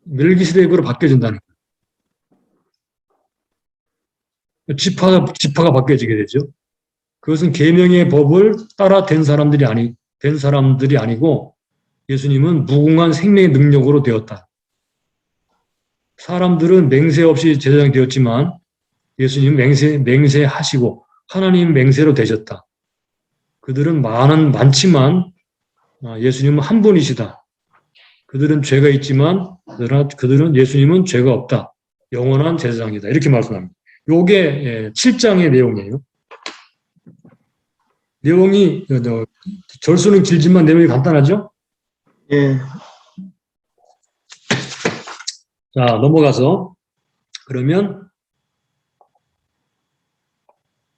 멜기세덱으로 바뀌어진다는 거예요. 지파가 바뀌어지게 되죠. 그것은 계명의 법을 따라 된 사람들이 아니고 예수님은 무궁한 생명의 능력으로 되었다. 사람들은 맹세 없이 제사장이 되었지만 예수님 맹세하시고 하나님 맹세로 되셨다. 그들은 많지만 예수님은 한 분이시다. 그들은 죄가 있지만 그들은 예수님은 죄가 없다. 영원한 제사장이다. 이렇게 말씀합니다. 요게 7장의 내용이에요. 내용이 절수는 길지만 내용이 간단하죠? 예, 자, 넘어가서 그러면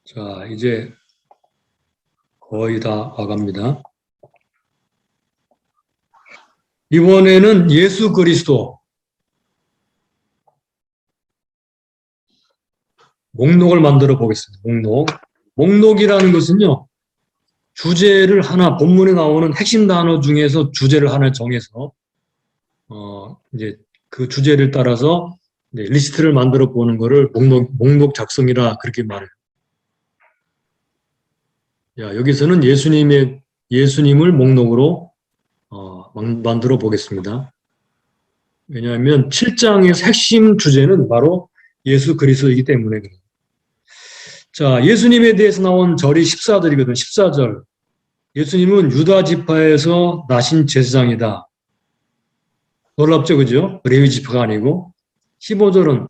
자, 이제 거의 다 와갑니다. 이번에는 예수 그리스도 목록을 만들어 보겠습니다. 목록이라는 것은요, 주제를 하나, 본문에 나오는 핵심 단어 중에서 주제를 하나 정해서, 이제 그 주제를 따라서 리스트를 만들어 보는 거를 목록 작성이라 그렇게 말해요. 야, 여기서는 예수님을 목록으로 만들어 보겠습니다. 왜냐하면 7장의 핵심 주제는 바로 예수 그리스도이기 때문에 그래요. 자, 예수님에 대해서 나온 절이 14절이거든요. 14절. 예수님은 유다 지파에서 나신 제사장이다. 놀랍죠, 그죠? 레위 지파가 아니고. 15절은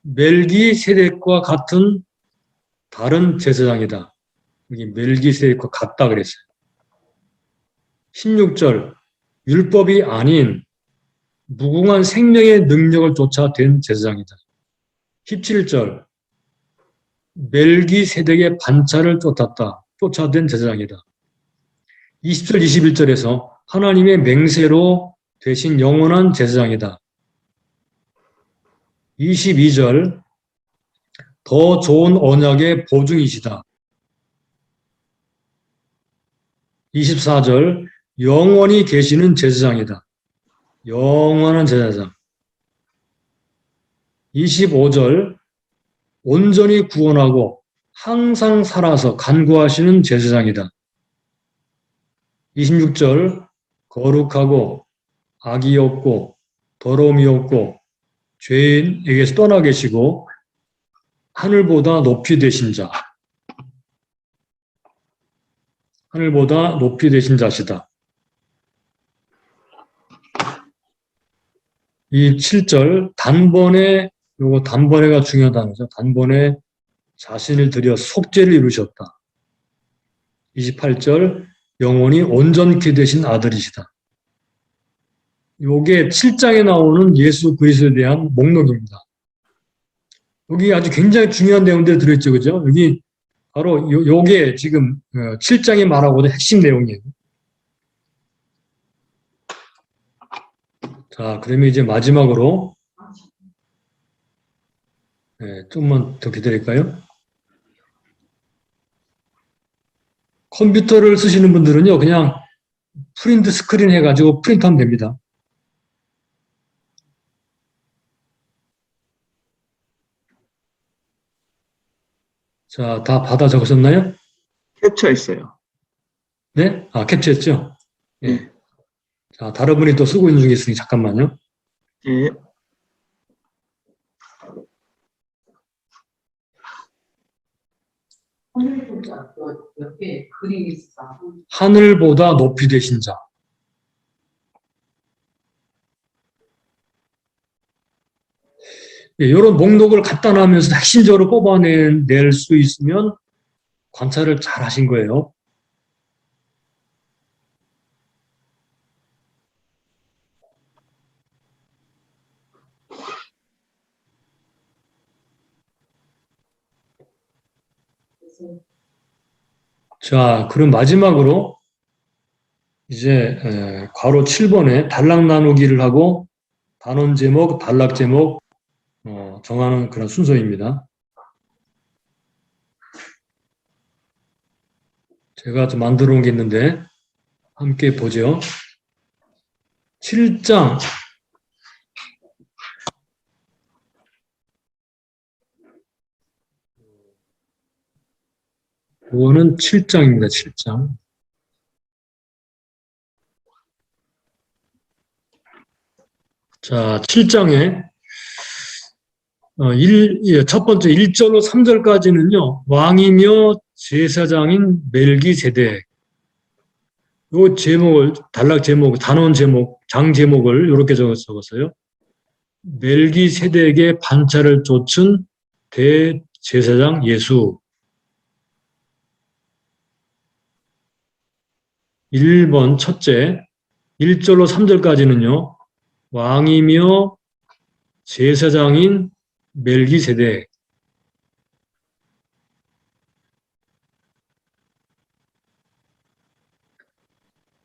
멜기세덱과 같은 다른 제사장이다. 여기 멜기세덱과 같다 그랬어요. 16절 율법이 아닌 무궁한 생명의 능력을 쫓아 된 제사장이다. 17절 멜기세덱의 반차를 쫓아된 제사장이다. 20절, 21절에서 하나님의 맹세로 되신 영원한 제사장이다. 22절 더 좋은 언약의 보증이시다. 24절 영원히 계시는 제사장이다. 영원한 제사장. 25절 온전히 구원하고 항상 살아서 간구하시는 제사장이다. 26절 거룩하고 악이 없고 더러움이 없고 죄인에게서 떠나 계시고 하늘보다 높이 되신 자. 하늘보다 높이 되신 자시다. 이 7절 단번에가 중요하다는 거죠. 단번에 자신을 들여 속죄를 이루셨다. 28절 영원히 온전케 되신 아들이시다. 요게 7장에 나오는 예수 그리스도에 대한 목록입니다. 여기 아주 굉장히 중요한 내용들이 들어있죠. 그죠? 여기 바로 요게 지금 7장이 말하고 있는 핵심 내용이에요. 자, 그러면 이제 마지막으로 좀만 더 기다릴까요? 컴퓨터를 쓰시는 분들은요, 그냥 프린트 스크린 해가지고 프린트하면 됩니다. 자, 다 받아 적으셨나요? 캡처했어요. 네? 캡처했죠? 예. 예, 자, 다른 분이 또 쓰고 있는 중에 있으니 잠깐만요. 예, 옆에 그림이 있어. 하늘보다 높이 되신 자. 예, 이런 목록을 갖다 놔면서 핵심적으로 뽑아낼 수 있으면 관찰을 잘 하신 거예요. 자, 그럼 마지막으로 이제 괄호 7번에 단락 나누기를 하고 단원 제목, 단락 제목 정하는 그런 순서입니다. 제가 좀 만들어 놓은 게 있는데 함께 보죠. 7장 이거는 7장입니다. 7장. 자, 7장에 첫 번째 1절로 3절까지는요. 왕이며 제사장인 멜기세덱. 요 제목을 단락 제목, 단원 제목, 장 제목을 이렇게 적었어요. 멜기세덱의 반차를 좇은 대제사장 예수. 1번 첫째 1절로 3절까지는요. 왕이며 제사장인 멜기세덱.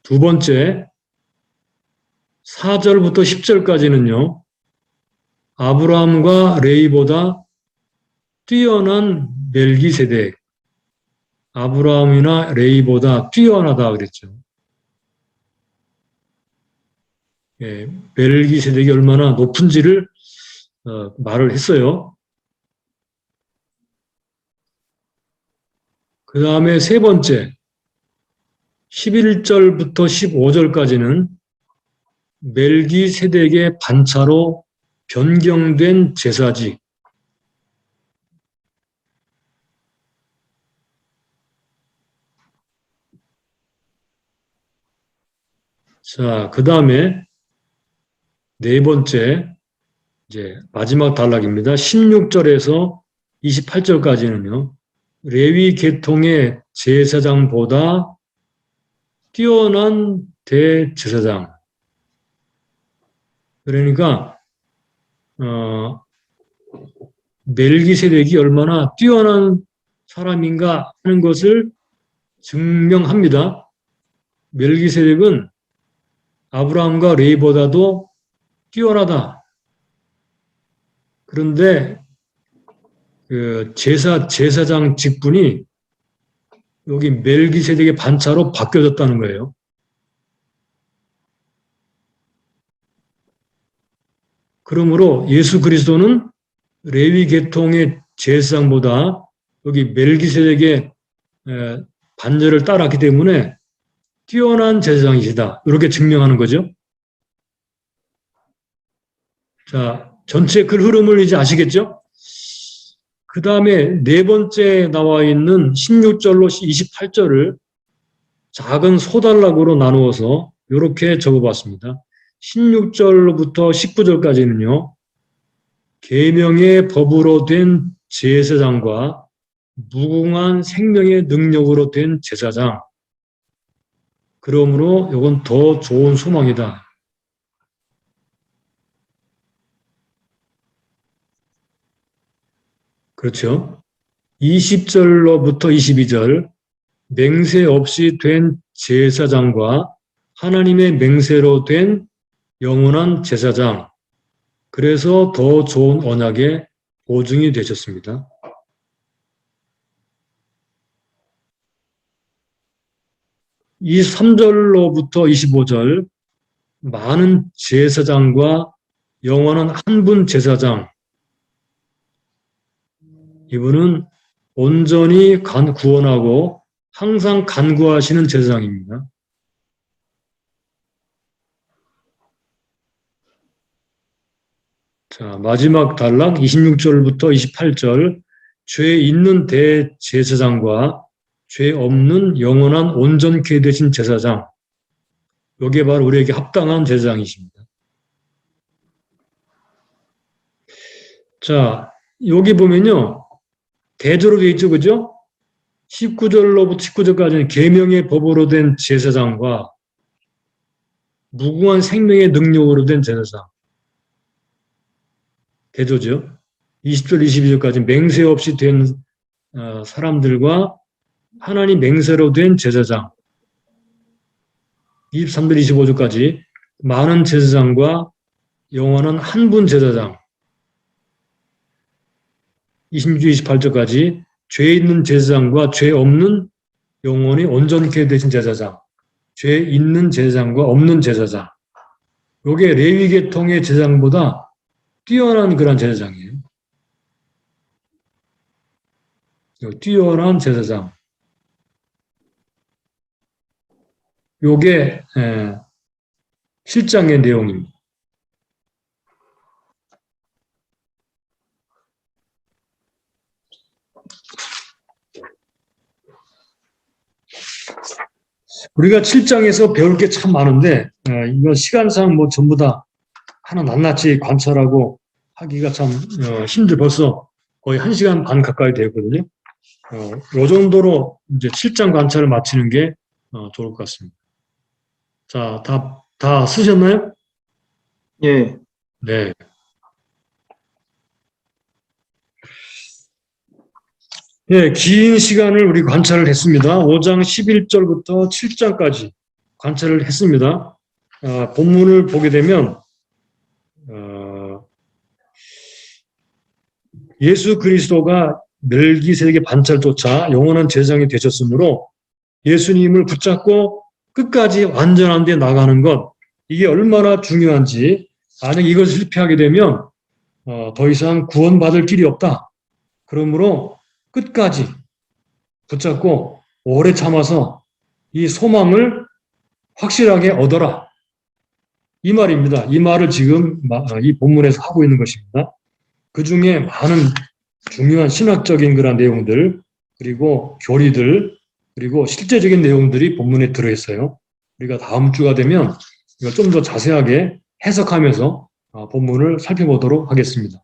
두 번째 4절부터 10절까지는요. 아브라함과 레이보다 뛰어난 멜기세덱. 아브라함이나 레이보다 뛰어나다 그랬죠. 예, 멜기세덱이 얼마나 높은지를 말을 했어요. 그 다음에 세 번째 11절부터 15절까지는 멜기세덱의 반차로 변경된 제사직. 자, 그 다음에 네 번째 이제 마지막 단락입니다. 16절에서 28절까지는요. 레위 계통의 제사장보다 뛰어난 대제사장. 그러니까 멜기세덱이 얼마나 뛰어난 사람인가 하는 것을 증명합니다. 멜기세덱은 아브라함과 레이보다도 뛰어나다. 그런데 그 제사장 직분이 여기 멜기세덱의 반차로 바뀌어졌다는 거예요. 그러므로 예수 그리스도는 레위 계통의 제사장보다 여기 멜기세덱의 반열을 따랐기 때문에 뛰어난 제사장이시다. 이렇게 증명하는 거죠. 자, 전체 글 흐름을 이제 아시겠죠? 그 다음에 네 번째 나와 있는 16절로 28절을 작은 소단락으로 나누어서 이렇게 적어봤습니다. 16절부터 19절까지는요. 계명의 법으로 된 제사장과 무궁한 생명의 능력으로 된 제사장. 그러므로 이건 더 좋은 소망이다. 그렇죠? 20절로부터 22절 맹세 없이 된 제사장과 하나님의 맹세로 된 영원한 제사장. 그래서 더 좋은 언약의 보증이 되셨습니다. 이 3절로부터 25절 많은 제사장과 영원한 한 분 제사장. 이분은 온전히 구원하고 항상 간구하시는 제사장입니다. 자, 마지막 단락 26절부터 28절 죄 있는 대제사장과 죄 없는 영원한 온전케 되신 제사장. 이게 바로 우리에게 합당한 제사장이십니다. 자, 여기 보면요. 대조로 되어 있죠, 그죠? 19절로부터 19절까지는 계명의 법으로 된 제사장과 무궁한 생명의 능력으로 된 제사장. 대조죠. 20절, 22절까지 맹세 없이 된 사람들과 하나님 맹세로 된 제사장 23절 25절까지 많은 제사장과 영원한 한 분 제사장 26, 28절까지 죄 있는 제사장과 죄 없는 영원히 온전케 되신 제사장, 죄 있는 제사장과 없는 제사장. 요게 레위 계통의 제사장보다 뛰어난 그런 제사장이에요. 뛰어난 제사장. 요게 실장의 내용입니다. 우리가 7장에서 배울 게 참 많은데 이거 시간상 뭐 전부 다 하나 낱낱이 관찰하고 하기가 참 힘들 벌써 거의 1시간 반 가까이 되거든요. 이 정도로 이제 7장 관찰을 마치는 게 좋을 것 같습니다. 자, 다 쓰셨나요? 예. 네. 예, 긴 시간을 우리 관찰을 했습니다. 5장 11절부터 7장까지 관찰을 했습니다. 본문을 보게 되면 예수 그리스도가 멜기세덱의 반차를 영원한 제사장이 되셨으므로 예수님을 붙잡고 끝까지 완전한 데 나가는 것, 이게 얼마나 중요한지, 만약 이것을 실패하게 되면 더 이상 구원받을 길이 없다. 그러므로 끝까지 붙잡고 오래 참아서 이 소망을 확실하게 얻어라. 이 말입니다. 이 말을 지금 이 본문에서 하고 있는 것입니다. 그 중에 많은 중요한 신학적인 그런 내용들, 그리고 교리들, 그리고 실제적인 내용들이 본문에 들어있어요. 우리가 다음 주가 되면 이걸 좀 더 자세하게 해석하면서 본문을 살펴보도록 하겠습니다.